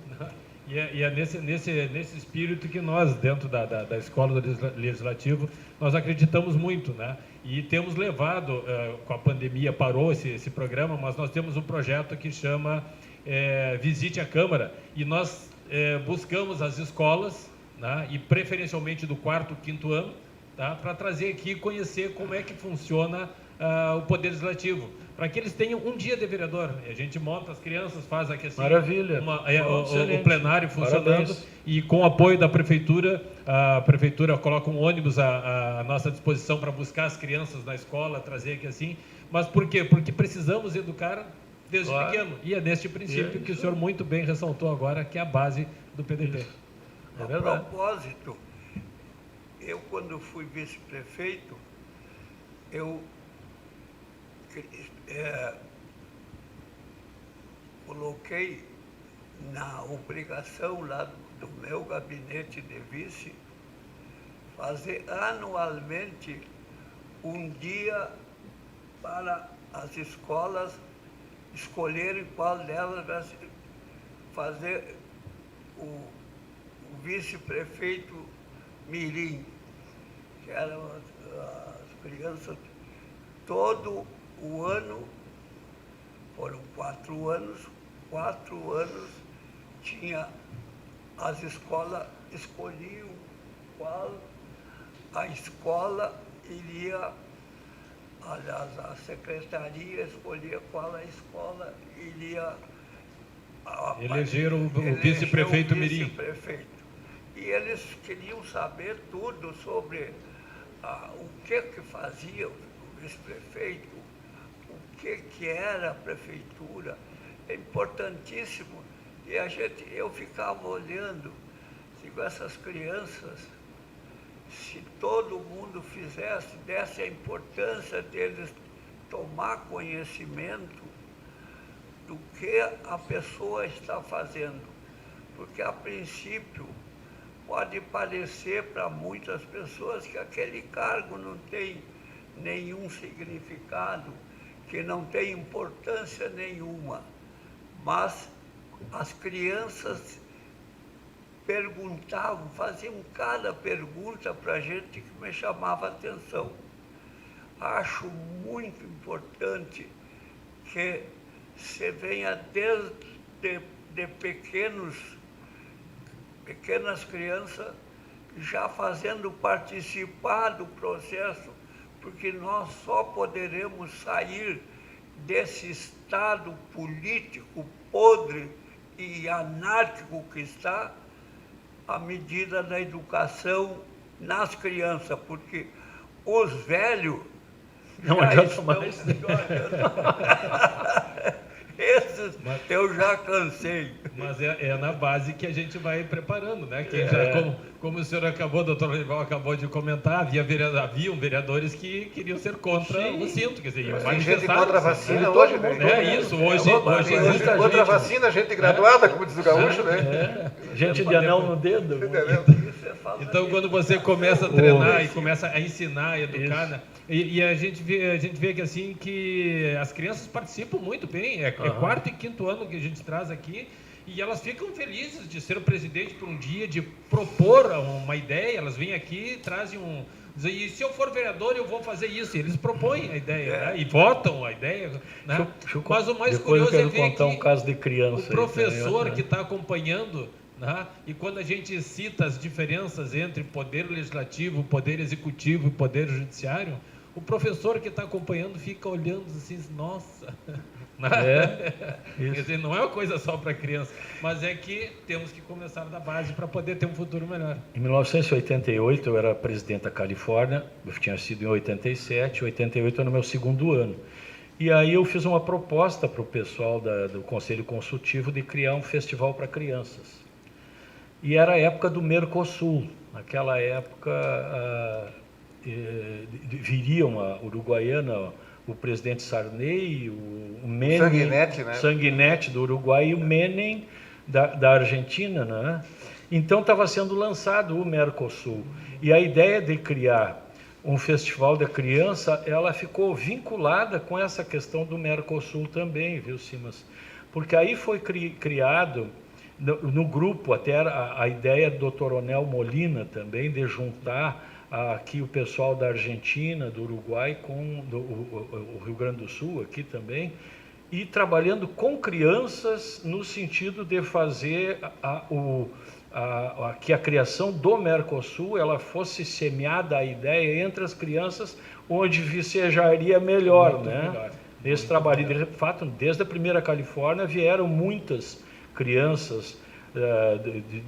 E é nesse espírito que nós, dentro da Escola do Legislativo, nós acreditamos muito, né? E temos levado, com a pandemia parou esse programa, mas nós temos um projeto que chama Visite a Câmara, e nós buscamos as escolas, né, e preferencialmente do 4º, 5º ano, tá, para trazer aqui e conhecer como é que funciona o Poder Legislativo, para que eles tenham um dia de vereador. A gente monta, as crianças, faz aqui assim, maravilha, o plenário funcionando. Parabéns. E com o apoio da Prefeitura, a Prefeitura coloca um ônibus à nossa disposição para buscar as crianças na escola, trazer aqui assim. Mas por quê? Porque precisamos educar desde pequeno. E é neste princípio que o senhor muito bem ressaltou agora, que é a base do PDT. É verdade. A propósito, eu quando fui vice-prefeito, eu coloquei na obrigação lá do meu gabinete de vice fazer anualmente um dia para as escolas escolherem qual delas vai fazer o vice-prefeito mirim, que eram as crianças. Todo o ano, foram 4 anos, 4 anos tinha as escolas escolhiam qual a escola iria, aliás, a secretaria escolhia qual a escola iria eleger o vice-prefeito mirim. E eles queriam saber tudo sobre o que fazia o vice-prefeito, o que era a prefeitura. É importantíssimo. E eu ficava olhando, digo, essas crianças, se todo mundo desse a importância deles tomar conhecimento do que a pessoa está fazendo. porque a princípio pode parecer para muitas pessoas que aquele cargo não tem nenhum significado, que não tem importância nenhuma, mas as crianças perguntavam, faziam cada pergunta para a gente que me chamava a atenção. Acho muito importante que você venha desde de pequenas crianças já fazendo participar do processo, porque nós só poderemos sair desse estado político podre e anárquico que está à medida da educação nas crianças, porque os velhos não adianta mais. Esses eu já cansei. Mas é na base que a gente vai preparando, né? Que como o senhor acabou, doutor Lorival acabou de comentar, haviam vereadores que queriam ser contra o cinto, quer dizer, tem gente contra a vacina hoje, né? É isso, hoje existe contra a vacina, gente graduada, como diz o gaúcho, né? Gente de anel no dedo. Então, quando você começa a treinar e começa a ensinar, a educar, né? E a gente vê que assim que as crianças participam muito bem. É quarto e quinto ano que a gente traz aqui e elas ficam felizes de ser o presidente por um dia, de propor uma ideia. Elas vêm aqui e trazem dizem, e se eu for vereador eu vou fazer isso. E eles propõem a ideia, né? E votam a ideia, né? Mas o mais curioso é ver contar um caso de criança. O professor que está acompanhando, né? E quando a gente cita as diferenças entre poder legislativo, poder executivo e poder judiciário, o professor que está acompanhando fica olhando assim, nossa, quer dizer, não é uma coisa só para criança, mas é que temos que começar da base para poder ter um futuro melhor. Em 1988 eu era presidente da Califórnia, eu tinha sido em 87, 88 era no meu segundo ano. E aí eu fiz uma proposta para o pessoal do Conselho Consultivo de criar um festival para crianças. E era a época do Mercosul. Naquela época viriam a Uruguaiana o presidente Sarney, o Menem, Sanguinetti, né? Sanguinetti do Uruguai e o Menem da Argentina, né? Então estava sendo lançado o Mercosul. E a ideia de criar um festival da criança, ela ficou vinculada com essa questão do Mercosul também, viu, Simas? Porque aí foi criado no grupo até a ideia do Dr. Onel Molina também de juntar aqui o pessoal da Argentina, do Uruguai, com o Rio Grande do Sul aqui também, e trabalhando com crianças no sentido de fazer que a criação do Mercosul ela fosse semeada a ideia entre as crianças onde vicejaria melhor, muito né? Melhor. Esse trabalho, de fato, desde a primeira Califórnia vieram muitas crianças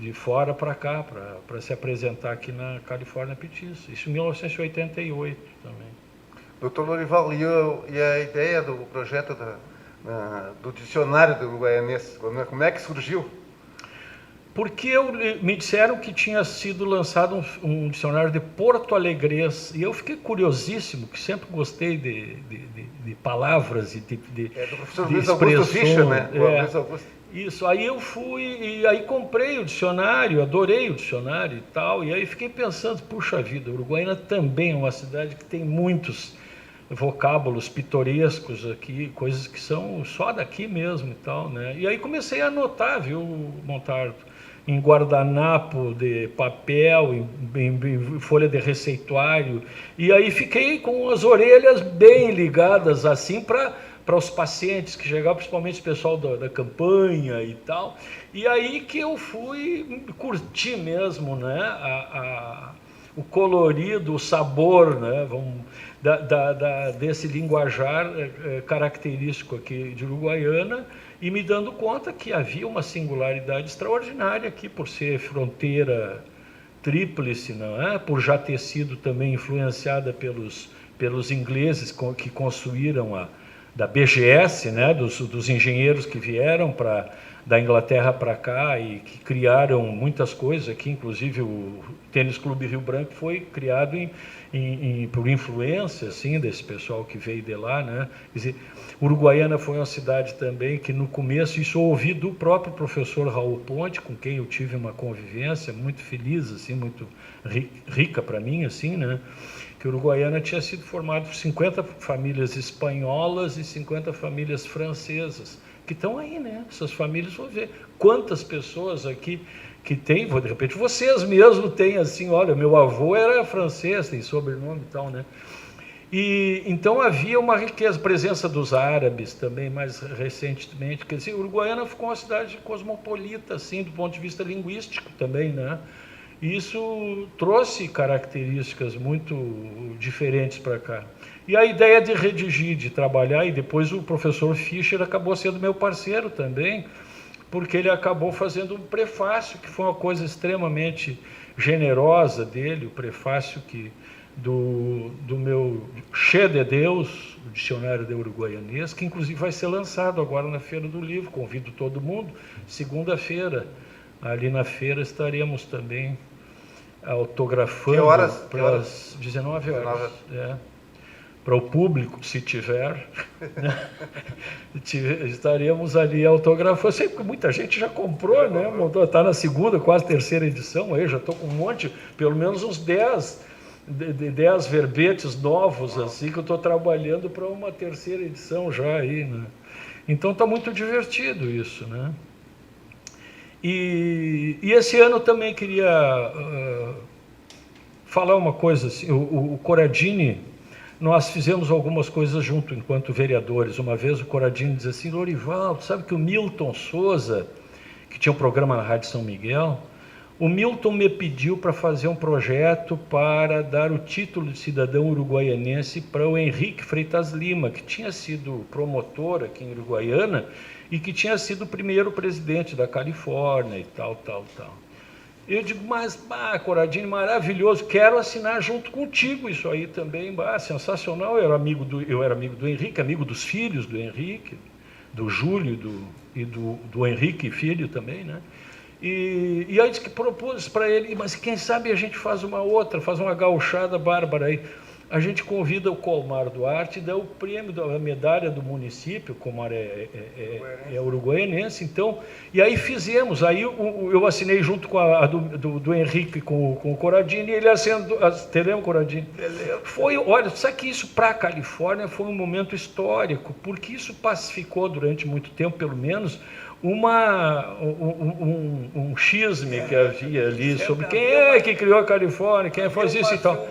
de fora para cá, para se apresentar aqui na Califórnia Petis. Isso em 1988 também. Doutor Lorival, e a ideia do projeto do dicionário do uruguaianês, como é que surgiu? Porque me disseram que tinha sido lançado um dicionário de porto-alegrês, e eu fiquei curiosíssimo, que sempre gostei de palavras e de do professor Luiz Augusto Fischer, né? Luiz Augusto. Isso, aí eu fui e aí comprei o dicionário, adorei o dicionário e tal, e aí fiquei pensando, puxa vida, Uruguaiana também é uma cidade que tem muitos vocábulos pitorescos aqui, coisas que são só daqui mesmo e tal, né? E aí comecei a anotar, viu, Montardo, em guardanapo de papel, em folha de receituário, e aí fiquei com as orelhas bem ligadas assim para os pacientes que chegavam, principalmente o pessoal da campanha e tal, e aí que eu fui curtir mesmo, né, o colorido, o sabor, né, desse linguajar característico aqui de Uruguaiana, e me dando conta que havia uma singularidade extraordinária aqui, por ser fronteira tríplice, não é? Por já ter sido também influenciada pelos ingleses que construíram da BGS, né, dos engenheiros que vieram para da Inglaterra para cá e que criaram muitas coisas aqui, inclusive o Tênis Clube Rio Branco foi criado por influência assim, desse pessoal que veio de lá, né? Quer dizer, Uruguaiana foi uma cidade também que no começo, isso eu ouvi do próprio professor Raul Ponte, com quem eu tive uma convivência muito feliz, assim, muito rica para mim, assim, né? Que Uruguaiana tinha sido formado por 50 famílias espanholas e 50 famílias francesas, que estão aí, né? Essas famílias, vão ver quantas pessoas aqui que tem, de repente vocês mesmo têm assim, olha, meu avô era francês, tem sobrenome e tal, né? E então havia uma riqueza, presença dos árabes também, mais recentemente, quer dizer, Uruguaiana ficou uma cidade cosmopolita, assim, do ponto de vista linguístico também, né? E isso trouxe características muito diferentes para cá. E a ideia de redigir, de trabalhar, e depois o professor Fischer acabou sendo meu parceiro também, porque ele acabou fazendo um prefácio, que foi uma coisa extremamente generosa dele, o prefácio do meu Che de Deus, o dicionário de uruguaianês, que inclusive vai ser lançado agora na Feira do Livro. Convido todo mundo, segunda-feira, ali na feira estaremos também autografando. Que horas? Pelas 19 horas. Para o público, se tiver, estaremos ali autografando. Eu sei que muita gente já comprou, né? Está na segunda, quase terceira edição, aí já estou com um monte, pelo menos uns 10 verbetes novos, assim, que eu estou trabalhando para uma terceira edição já aí, né? Então está muito divertido isso, né? E esse ano também queria falar uma coisa assim, o Corradini, nós fizemos algumas coisas junto enquanto vereadores. Uma vez o Corradini dizia assim, Lorival, sabe que o Milton Souza, que tinha um programa na Rádio São Miguel, o Milton me pediu para fazer um projeto para dar o título de cidadão uruguaianense para o Henrique Freitas Lima, que tinha sido promotor aqui em Uruguaiana e que tinha sido o primeiro presidente da Califórnia e tal. Eu digo, mas, Corradini, maravilhoso, quero assinar junto contigo isso aí também, sensacional. Eu era amigo do Henrique, amigo dos filhos do Henrique, do Júlio e do Henrique, filho também, né? E aí disse que propôs para ele, mas quem sabe a gente faz uma gauchada bárbara aí. A gente convida o Colmar Duarte e dá o prêmio, a medalha do município, o Colmar é uruguaianense, então, e aí fizemos, aí eu assinei junto com a do Henrique com o Corradini, e ele assinou, teremos Corradini? Foi, olha, sabe que isso para a Califórnia foi um momento histórico, porque isso pacificou durante muito tempo, pelo menos, um xisme que havia ali sobre quem é que criou a Califórnia, quem faz isso e tal.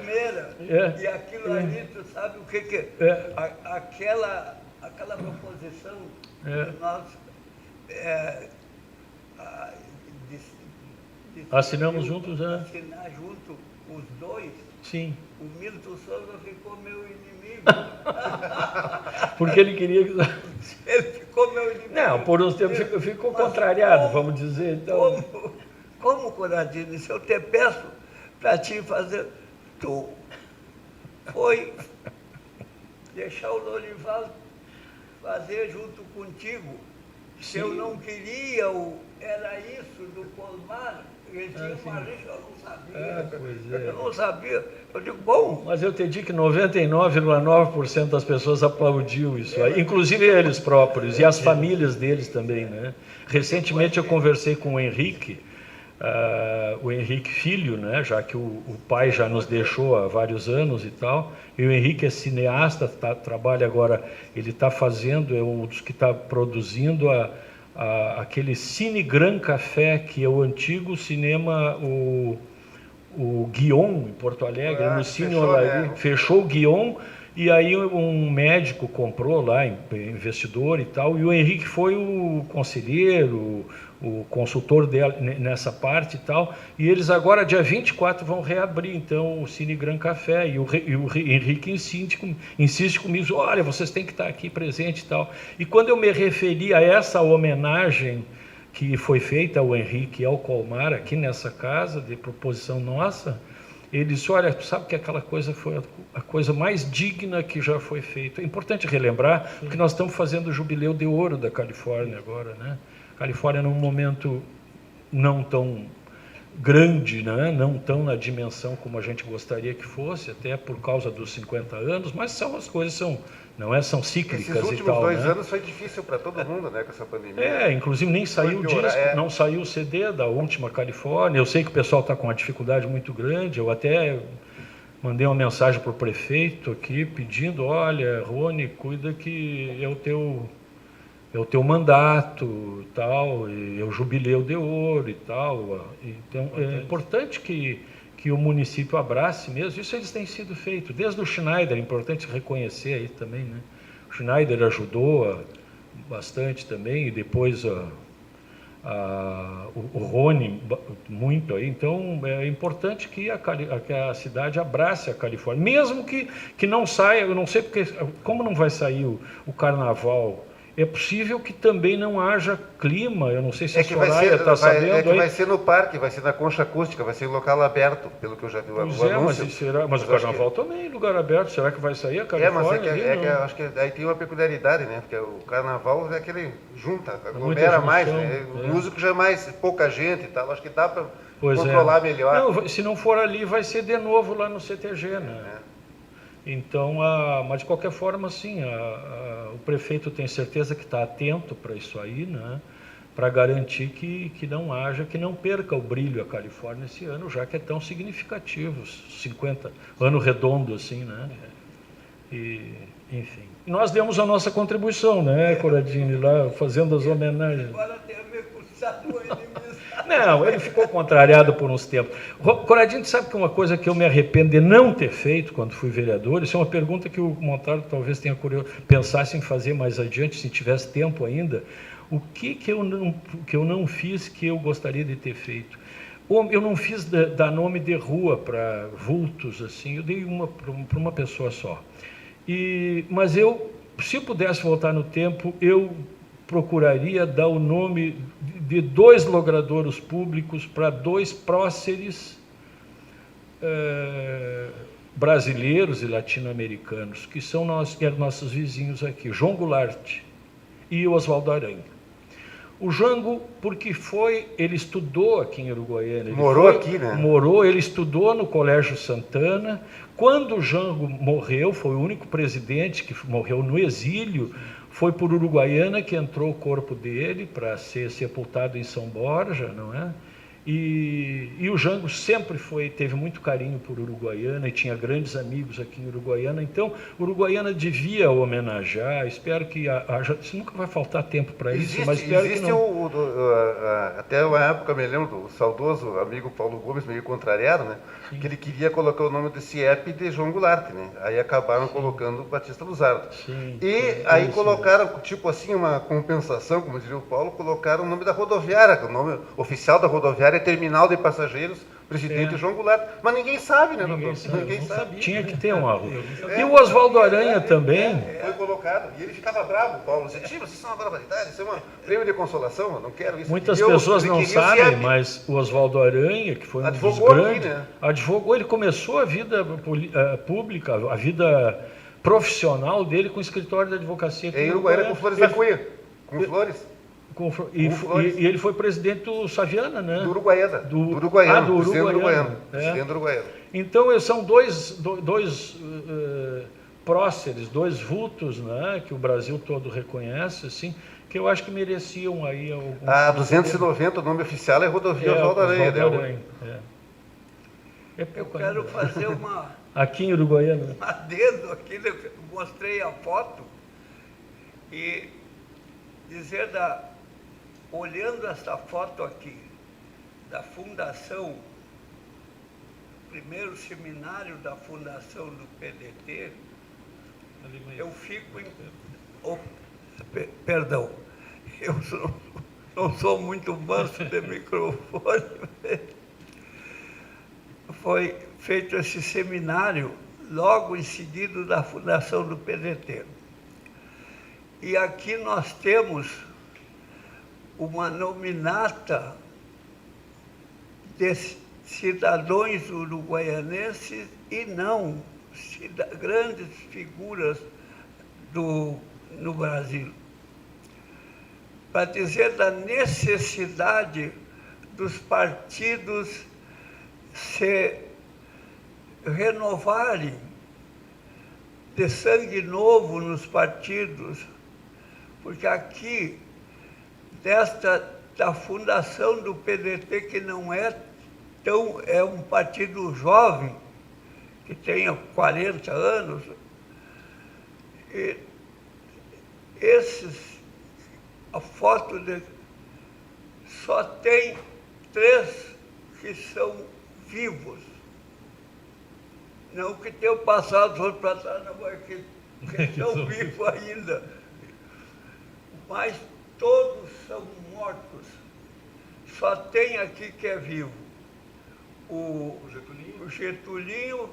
E aquilo ali, tu sabe o que é? Aquela proposição que nós assinamos juntos, né? Assinar junto os dois. Sim. O Milton Souza ficou meu inimigo. Porque ele queria que... Ele ficou meu inimigo. Não, por uns tempos ficou contrariado, vamos dizer. Então... Como, Corradini, se eu te peço para te fazer... Tu foi deixar o Lorival fazer junto contigo. Se eu não queria, era isso do Colmar, ele tinha uma rixa, eu não sabia. Eu não sabia. Eu digo, bom... Mas eu te digo que 99,9% das pessoas aplaudiu isso, inclusive eles próprios, e as famílias deles também, né? Recentemente eu conversei com o Henrique filho, né, já que o pai já nos deixou há vários anos e tal, e o Henrique é cineasta, trabalha agora, ele está fazendo, é um dos que está produzindo aquele Cine Gran Café, que é o antigo cinema, o Guion, em Porto Alegre, no Cine Olaria, fechou o Guion, e aí um médico comprou lá, investidor e tal, e o Henrique foi o conselheiro, o consultor dela nessa parte e tal, e eles agora, dia 24, vão reabrir, então, o Cine Gran Café, e o Henrique insiste comigo, olha, vocês têm que estar aqui presente e tal. E quando eu me referi a essa homenagem que foi feita ao Henrique e ao Colmar, aqui nessa casa, de proposição nossa, ele disse, olha, sabe que aquela coisa foi a coisa mais digna que já foi feita. É importante relembrar, porque nós estamos fazendo o Jubileu de Ouro da Califórnia agora, né? Califórnia num momento não tão grande, né? Não tão na dimensão como a gente gostaria que fosse, até por causa dos 50 anos, mas as coisas são cíclicas e tal. Esses últimos 2 né? anos foi difícil para todo mundo, né, com essa pandemia. Inclusive nem saiu o disco, não saiu o CD da última Califórnia. Eu sei que o pessoal está com uma dificuldade muito grande, eu até mandei uma mensagem para o prefeito aqui, pedindo, olha, Rony, cuida que é o teu mandato, tal, e é o jubileu de ouro e tal. Então, é importante que o município abrace mesmo. Isso eles têm sido feito. Desde o Schneider, é importante reconhecer aí também, né? O Schneider ajudou bastante também, e depois o Rony muito aí. Então, é importante que a cidade abrace a Califórnia, mesmo que não saia. Eu não sei porque, como não vai sair o carnaval. É possível que também não haja clima, eu não sei se a Soraya está sabendo. É que vai ser no parque, vai ser na concha acústica, vai ser em local aberto, pelo que eu já vi o anúncio. Mas o carnaval também é lugar aberto, será que vai sair a Califórnia? Acho que aí tem uma peculiaridade, né? Porque o carnaval é aquele junta, aglomera mais, né? O músico já é mais pouca gente e tal, acho que dá para controlar melhor. Não, se não for ali, vai ser de novo lá no CTG, né? Então, mas de qualquer forma, sim, o prefeito tem certeza que está atento para isso aí, né? Para garantir que não perca o brilho a Califórnia esse ano, já que é tão significativo, 50, ano redondo assim, né? E, enfim. Nós demos a nossa contribuição, né, Corradini, lá fazendo as homenagens. Agora tem me custado ele. Não, ele ficou contrariado por uns tempos. Corradini, sabe que uma coisa que eu me arrependo de não ter feito quando fui vereador, isso é uma pergunta que o Montalto talvez tenha pensasse em fazer mais adiante, se tivesse tempo ainda. O que eu não fiz que eu gostaria de ter feito? Eu não fiz dar nome de rua para vultos, assim, eu dei uma para uma pessoa só. Mas se eu pudesse voltar no tempo, eu procuraria dar o nome de 2 logradouros públicos para 2 próceres brasileiros e latino-americanos, que são nossos vizinhos aqui, João Goulart e Oswaldo Aranha. O Jango, porque ele estudou aqui em Uruguaiana. Ele estudou no Colégio Santana. Quando o Jango morreu, foi o único presidente que morreu no exílio, foi por Uruguaiana que entrou o corpo dele para ser sepultado em São Borja, não é? E o Jango sempre teve muito carinho por Uruguaiana e tinha grandes amigos aqui em Uruguaiana. Então, Uruguaiana devia homenagear. Espero que isso nunca vai faltar tempo para isso, mas espero que não. Até uma época, me lembro do saudoso amigo Paulo Gomes, meio contrariado, né? Sim. Que ele queria colocar o nome do CIEP de João Goulart, né? Aí acabaram colocando Batista Luzardo. Sim, aí colocaram, tipo assim, uma compensação, como diria o Paulo, colocaram o nome da rodoviária, o nome oficial da rodoviária é Terminal de Passageiros, presidente João Goulart. Mas ninguém sabe, né, doutor? Ninguém sabe. Tinha que ter uma rua. E o Oswaldo Aranha também. Foi colocado. E ele ficava bravo, Paulo. Dizia, vocês são uma barbaridade, isso é um prêmio de consolação, eu não quero isso. Muitas pessoas não sabem, mas o Oswaldo Aranha, que foi um dos grandes, né? Advogou, ele começou a vida pública, a vida profissional dele com o escritório da advocacia. Em Uruguaiana, com Flores da Cunha. Com Flores. E ele foi presidente do Saviana, né? Do Uruguaiana. Do Uruguaiano. Então, são dois próceres, 2 vultos, né? Que o Brasil todo reconhece, assim, que eu acho que mereciam aí algum... 290, o nome oficial é Rodovia Oswaldo Aranha. Eu quero fazer uma... Aqui em Uruguaiana. Um adendo aqui, eu mostrei a foto e dizer olhando essa foto aqui, da fundação, primeiro seminário da fundação do PDT, eu fico perdão, eu não sou muito manso de microfone. Foi feito esse seminário logo em seguida da fundação do PDT. E aqui nós temos uma nominata de cidadãos uruguaianenses e não grandes figuras no Brasil. para dizer da necessidade dos partidos se renovarem, de sangue novo nos partidos, porque aqui, da fundação do PDT, que não é um partido jovem, que tenha 40 anos, e a foto só tem 3 que são vivos. Não que tenham passado os outros para trás, não, mas que estão vivos ainda. Mas todos são mortos. Só tem aqui que é vivo. O Getulinho,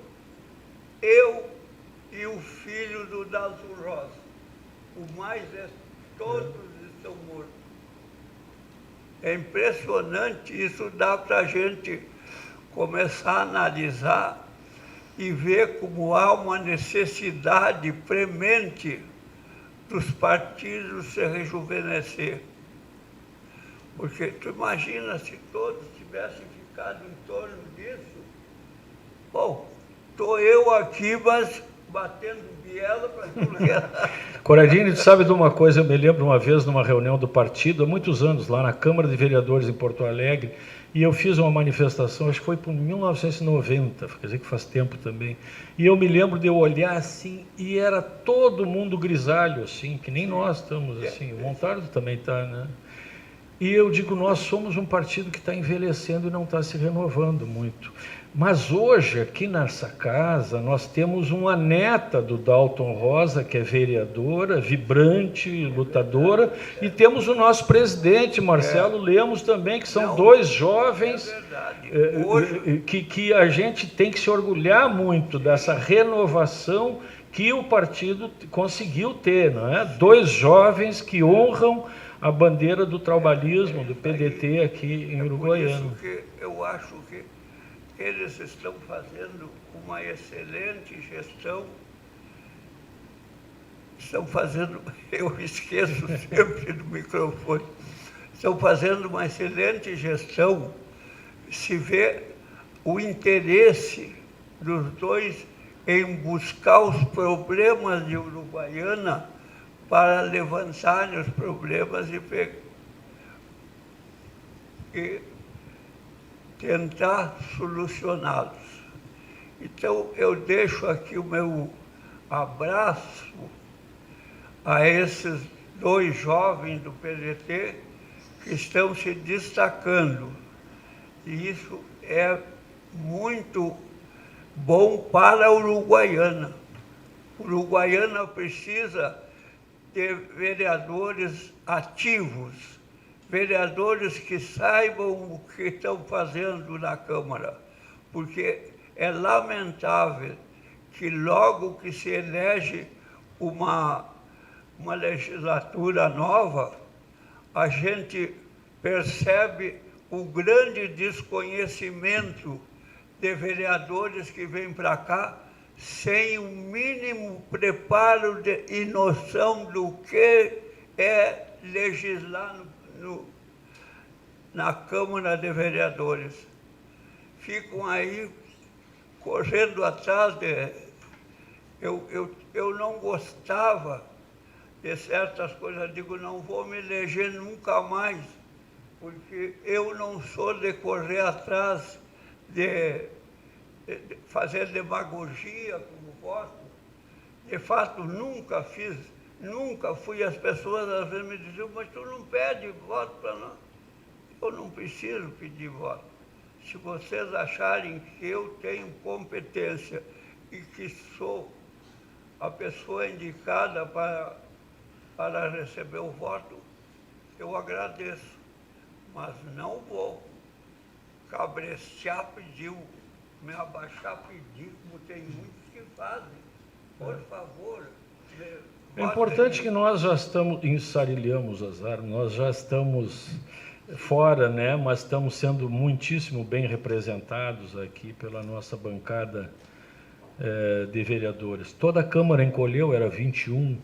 eu e o filho do Dalton Rosa. O mais todos estão mortos. É impressionante, isso dá para a gente começar a analisar e ver como há uma necessidade premente dos partidos se rejuvenescer. Porque tu imagina se todos tivessem ficado em torno disso. Bom, estou eu aqui, mas batendo biela para tudo que era. Coradini, tu sabe de uma coisa, eu me lembro uma vez numa reunião do partido, há muitos anos, lá na Câmara de Vereadores em Porto Alegre, e eu fiz uma manifestação, acho que foi por 1990, quer dizer que faz tempo também, e eu me lembro de eu olhar assim, e era todo mundo grisalho, assim, que nem nós estamos, assim, o Montardo também está, né? E eu digo, nós somos um partido que está envelhecendo e não está se renovando muito. Mas hoje, aqui nessa casa, nós temos uma neta do Dalton Rosa, que é vereadora, vibrante, lutadora, e temos o nosso presidente, Marcelo Lemos, também, que são 2 jovens, que a gente tem que se orgulhar muito dessa renovação que o partido conseguiu ter, não é? 2 jovens que honram a bandeira do trabalhismo, do PDT aqui em Uruguaiana. Por isso que eu acho que eles estão fazendo uma excelente gestão, eu esqueço sempre do microfone, estão fazendo uma excelente gestão, se vê o interesse dos 2 em buscar os problemas de Uruguaiana para levantarem os problemas e tentar solucioná-los. Então, eu deixo aqui o meu abraço a esses 2 jovens do PDT que estão se destacando. E isso é muito bom para a Uruguaiana. Uruguaiana precisa ter vereadores ativos, vereadores que saibam o que estão fazendo na Câmara, porque é lamentável que logo que se elege uma legislatura nova, a gente percebe o grande desconhecimento de vereadores que vêm para cá sem o mínimo preparo e noção do que é legislar na Câmara de Vereadores. Ficam aí correndo atrás de... Eu não gostava de certas coisas, digo, não vou me eleger nunca mais, porque eu não sou de correr atrás de fazer demagogia com o voto. De fato, nunca fiz, nunca fui. As pessoas às vezes me diziam, mas tu não pede voto para nós. Eu não preciso pedir voto. Se vocês acharem que eu tenho competência e que sou a pessoa indicada para receber o voto, eu agradeço. Mas não vou cabrestear, pedir, me abaixar, pedir, como tem muitos que fazem. Por favor. É importante que nós já estamos, ensarilhamos as armas, nós já estamos fora, né? Mas estamos sendo muitíssimo bem representados aqui pela nossa bancada de vereadores. Toda a Câmara encolheu, era 21,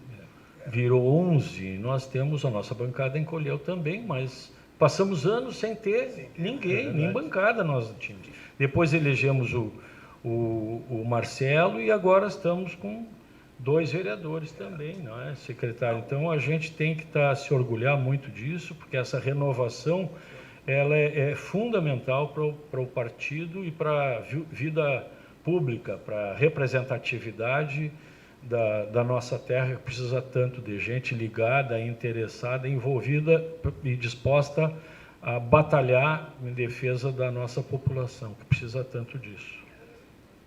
virou 11, nós temos, a nossa bancada encolheu também, mas passamos anos sem ter ninguém, nem bancada nós tínhamos. Depois elegemos o Marcelo e agora estamos com 2 vereadores também, não é, secretário? Então, a gente tem que se orgulhar muito disso, porque essa renovação ela é fundamental para o partido e para a vida pública, para a representatividade da nossa terra, que precisa tanto de gente ligada, interessada, envolvida e disposta a batalhar em defesa da nossa população, que precisa tanto disso.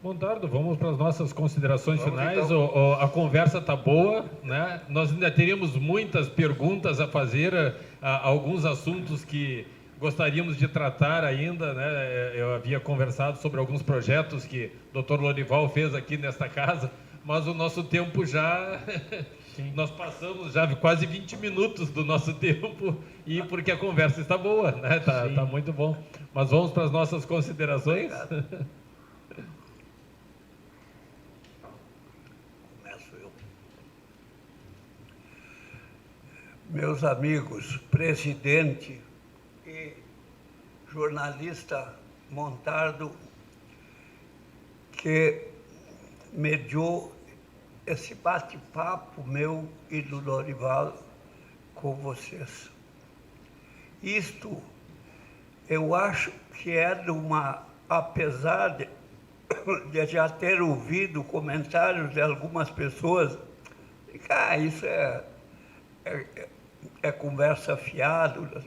Montardo, vamos para as nossas considerações finais. Então. A conversa está boa, né? Nós ainda teríamos muitas perguntas a fazer, alguns assuntos que gostaríamos de tratar ainda, né? Eu havia conversado sobre alguns projetos que o Dr. Lorival fez aqui nesta casa, mas o nosso tempo já... Nós passamos já quase 20 minutos do nosso tempo, e porque a conversa está boa, né? Tá muito bom. Mas vamos para as nossas considerações. Obrigado. Meus amigos, presidente e jornalista Montardo, que mediou esse bate-papo meu e do Lorival com vocês. Isto, eu acho que é de apesar de já ter ouvido comentários de algumas pessoas, isso é conversa fiada.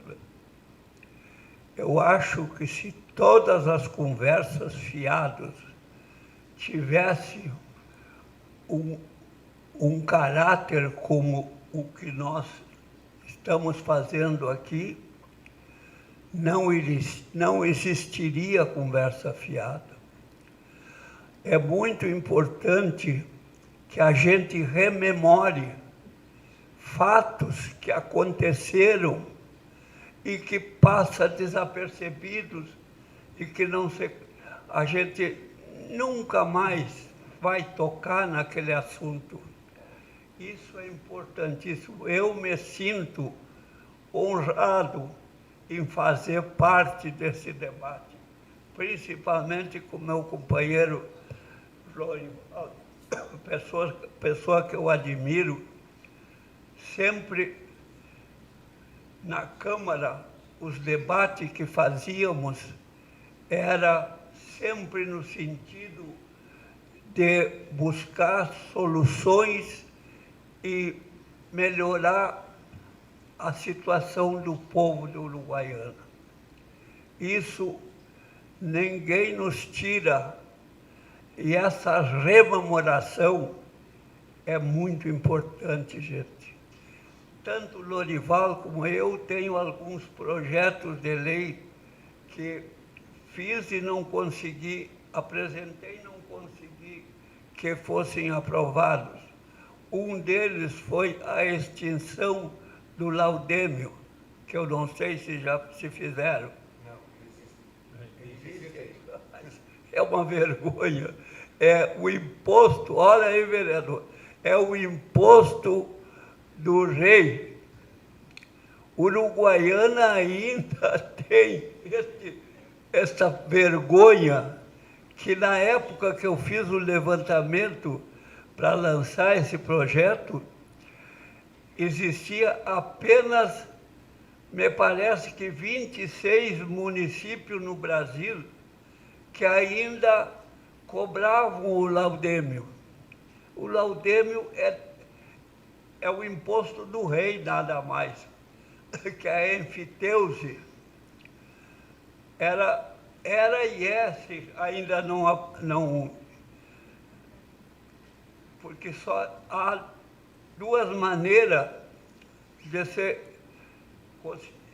Eu acho que se todas as conversas fiadas tivessem um caráter como o que nós estamos fazendo aqui, não existiria conversa fiada. É muito importante que a gente rememore fatos que aconteceram e que passam desapercebidos e que a gente nunca mais vai tocar naquele assunto. Isso é importantíssimo. Eu me sinto honrado em fazer parte desse debate, principalmente com meu companheiro Lorival, pessoa que eu admiro. Sempre na Câmara, os debates que fazíamos era sempre no sentido de buscar soluções e melhorar a situação do povo de Uruguaiana. Isso ninguém nos tira, e essa rememoração é muito importante, gente. Tanto o Lorival como eu tenho alguns projetos de lei que fiz e não consegui, apresentei e não consegui que fossem aprovados. Um deles foi a extinção do laudêmio, que eu não sei se já se fizeram. Não existe. É uma vergonha. É o imposto, olha aí, vereador, é o imposto do rei. Uruguaiana ainda tem essa vergonha, que na época que eu fiz o levantamento para lançar esse projeto, existia apenas, me parece que 26 municípios no Brasil que ainda cobravam o laudêmio. O laudêmio é o imposto do rei, nada mais, que a enfiteuse era e ainda não, porque só há duas maneiras de se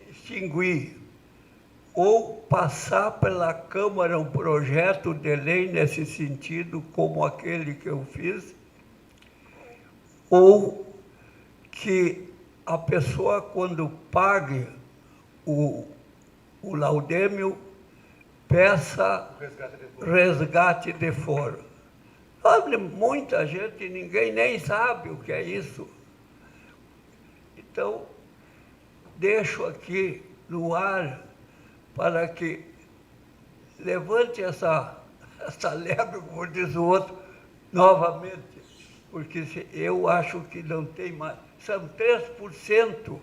extinguir: ou passar pela Câmara um projeto de lei nesse sentido, como aquele que eu fiz, ou que a pessoa, quando pague o laudêmio, peça resgate de foro. Olha, muita gente, ninguém nem sabe o que é isso. Então, deixo aqui no ar para que levante essa lebre, como diz o outro, novamente, porque eu acho que não tem mais. São 3%.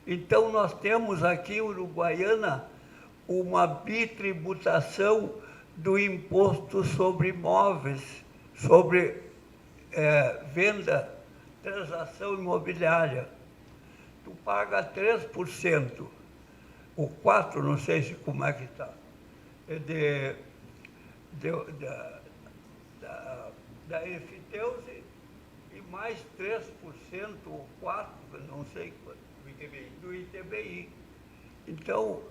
Então, nós temos aqui em Uruguaiana uma bitributação do imposto sobre imóveis, sobre venda, transação imobiliária. Tu paga 3%, ou 4%, não sei se como é que está, da Enfiteuse, e mais 3% ou 4%, não sei, do ITBI. Então,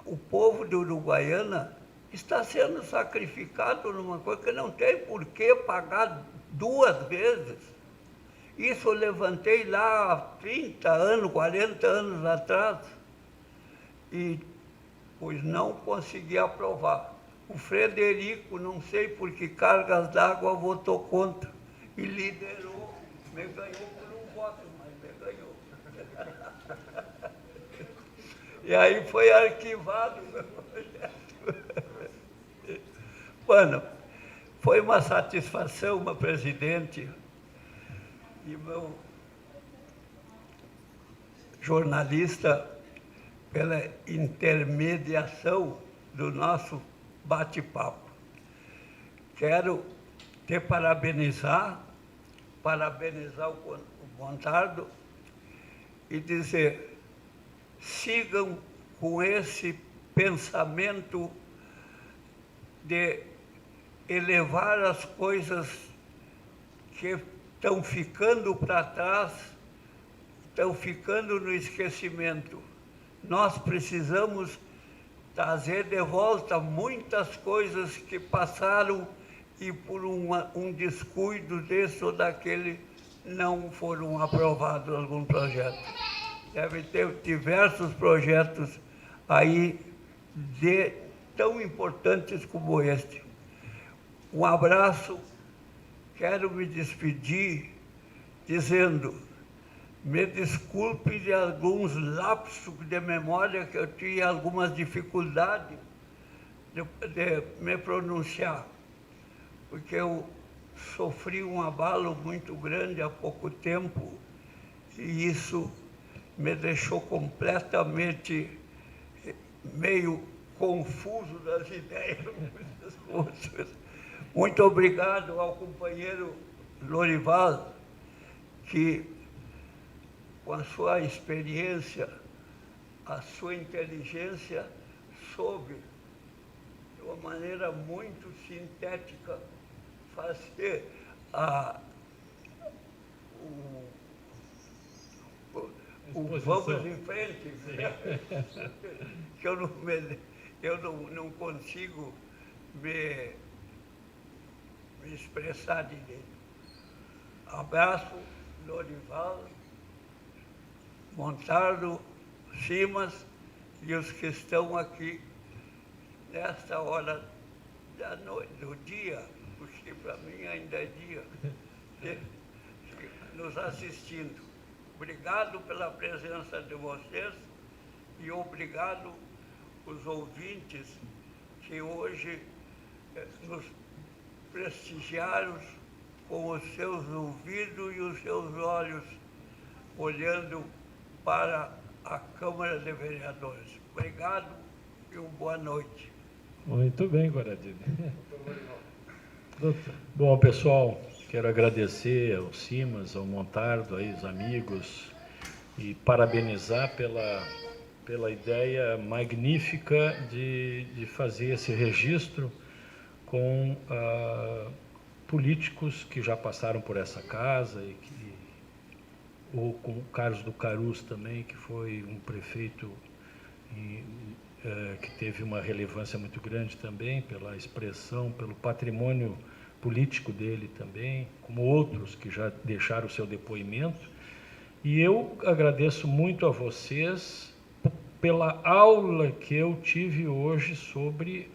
o povo de Uruguaiana está sendo sacrificado numa coisa que não tem por que pagar 2 vezes. Isso eu levantei lá há 30 anos, 40 anos atrás, e pois não consegui aprovar. O Frederico, não sei por que cargas d'água, votou contra e liderou, me ganhou por um voto, mas me ganhou. E aí foi arquivado o meu projeto. Bueno, foi uma satisfação, meu presidente, e meu jornalista, pela intermediação do nosso bate-papo. Quero te parabenizar o Montardo e dizer, sigam com esse pensamento de elevar as coisas que estão ficando para trás, estão ficando no esquecimento. Nós precisamos trazer de volta muitas coisas que passaram e por um descuido desse ou daquele não foram aprovados algum projeto. Deve ter diversos projetos aí tão importantes como este. Um abraço, quero me despedir dizendo, me desculpe de alguns lapsos de memória que eu tinha algumas dificuldades de me pronunciar, porque eu sofri um abalo muito grande há pouco tempo e isso me deixou completamente meio confuso das ideias. Muito obrigado ao companheiro Lorival, que com a sua experiência, a sua inteligência, soube, de uma maneira muito sintética, fazer o vamos em frente, que eu não consigo me expressar direito. Abraço, Lorival, Montardo, Simas e os que estão aqui nesta hora da noite, do dia, porque para mim ainda é dia, nos assistindo. Obrigado pela presença de vocês e obrigado os ouvintes que hoje nos prestigiaram com os seus ouvidos e os seus olhos, olhando para a Câmara de Vereadores. Obrigado e uma boa noite. Muito bem, Coradini. Bom, pessoal, quero agradecer ao Simas, ao Montardo, aí, os amigos, e parabenizar pela ideia magnífica de fazer esse registro com políticos que já passaram por essa casa, ou com o Carlos do Carus também, que foi um prefeito que teve uma relevância muito grande também pela expressão, pelo patrimônio político dele também, como outros que já deixaram o seu depoimento. E eu agradeço muito a vocês pela aula que eu tive hoje sobre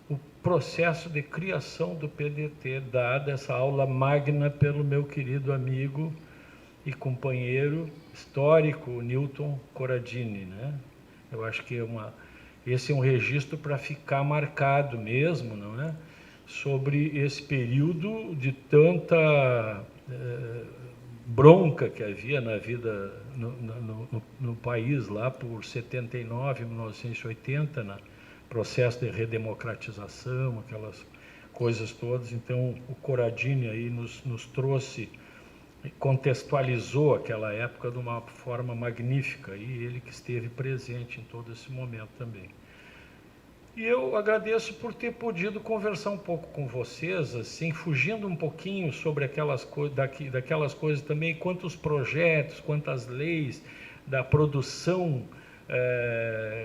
o processo de criação do PDT, dada essa aula magna pelo meu querido amigo e companheiro histórico Newton Corradini, né? Eu acho que esse é um registro para ficar marcado mesmo, não é? Sobre esse período de tanta bronca que havia na vida no país lá por 79, 1980, no processo de redemocratização, aquelas coisas todas. Então, o Corradini aí nos trouxe, contextualizou aquela época de uma forma magnífica, e ele que esteve presente em todo esse momento também. E eu agradeço por ter podido conversar um pouco com vocês, assim, fugindo um pouquinho sobre daquelas coisas também, quantos projetos, quantas leis da produção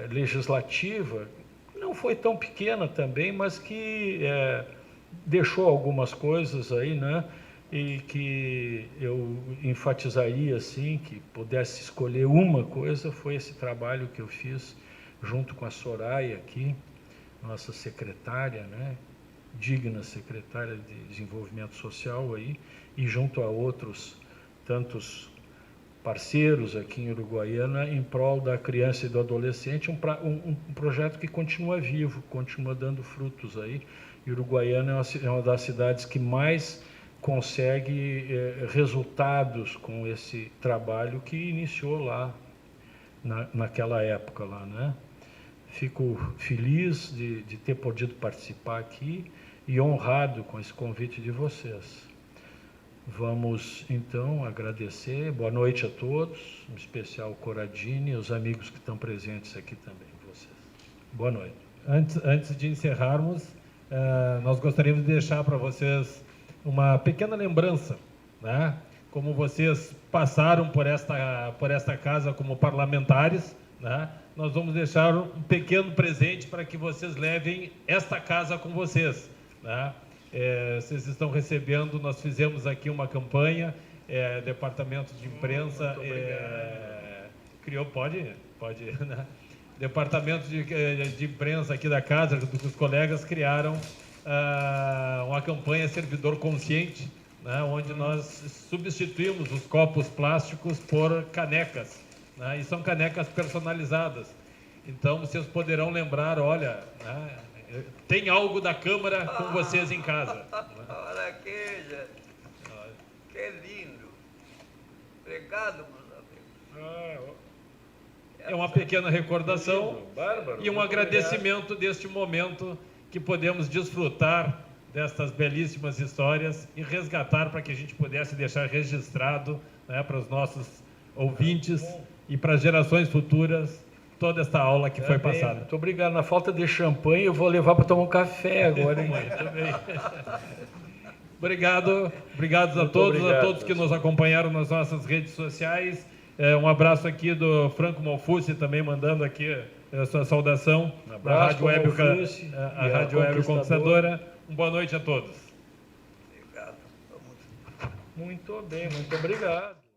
legislativa, não foi tão pequena também, mas que deixou algumas coisas aí, né? E que eu enfatizaria, assim, que pudesse escolher uma coisa, foi esse trabalho que eu fiz junto com a Soraya aqui, nossa secretária, né, digna secretária de Desenvolvimento Social aí, e junto a outros tantos parceiros aqui em Uruguaiana, em prol da criança e do adolescente, um projeto que continua vivo, continua dando frutos aí. E Uruguaiana é uma das cidades que mais consegue resultados com esse trabalho que iniciou lá, naquela época lá, né? Fico feliz de ter podido participar aqui e honrado com esse convite de vocês. Vamos, então, agradecer. Boa noite a todos, em especial ao Corradini e os amigos que estão presentes aqui também, vocês. Boa noite. Antes de encerrarmos, nós gostaríamos de deixar para vocês uma pequena lembrança, né? Como vocês passaram por esta casa como parlamentares, né? Nós vamos deixar um pequeno presente para que vocês levem esta casa com vocês, né? Vocês estão recebendo, nós fizemos aqui uma campanha, departamento de imprensa criou, pode, né? Departamento de imprensa aqui da casa, dos colegas, criaram uma campanha Servidor Consciente, né? Onde nós substituímos os copos plásticos por canecas, né? E são canecas personalizadas. Então, vocês poderão lembrar, olha, né? Tem algo da Câmara com vocês em casa. Olha aqui, gente. Que lindo. Obrigado, meus amigos. É uma pequena recordação Bárbaro, e um agradecimento deste momento que podemos desfrutar destas belíssimas histórias e resgatar para que a gente pudesse deixar registrado, né, para os nossos ouvintes e para as gerações futuras toda esta aula que foi passada. Muito obrigado. Na falta de champanhe, eu vou levar para tomar um café agora, hein? Muito bem. Obrigados a todos que nos acompanharam nas nossas redes sociais. Um abraço aqui do Franco Malfucci, também mandando aqui a sua saudação. Um abraço à Rádio Web Conquistadora. Uma boa noite a todos. Obrigado. Muito bem, muito obrigado.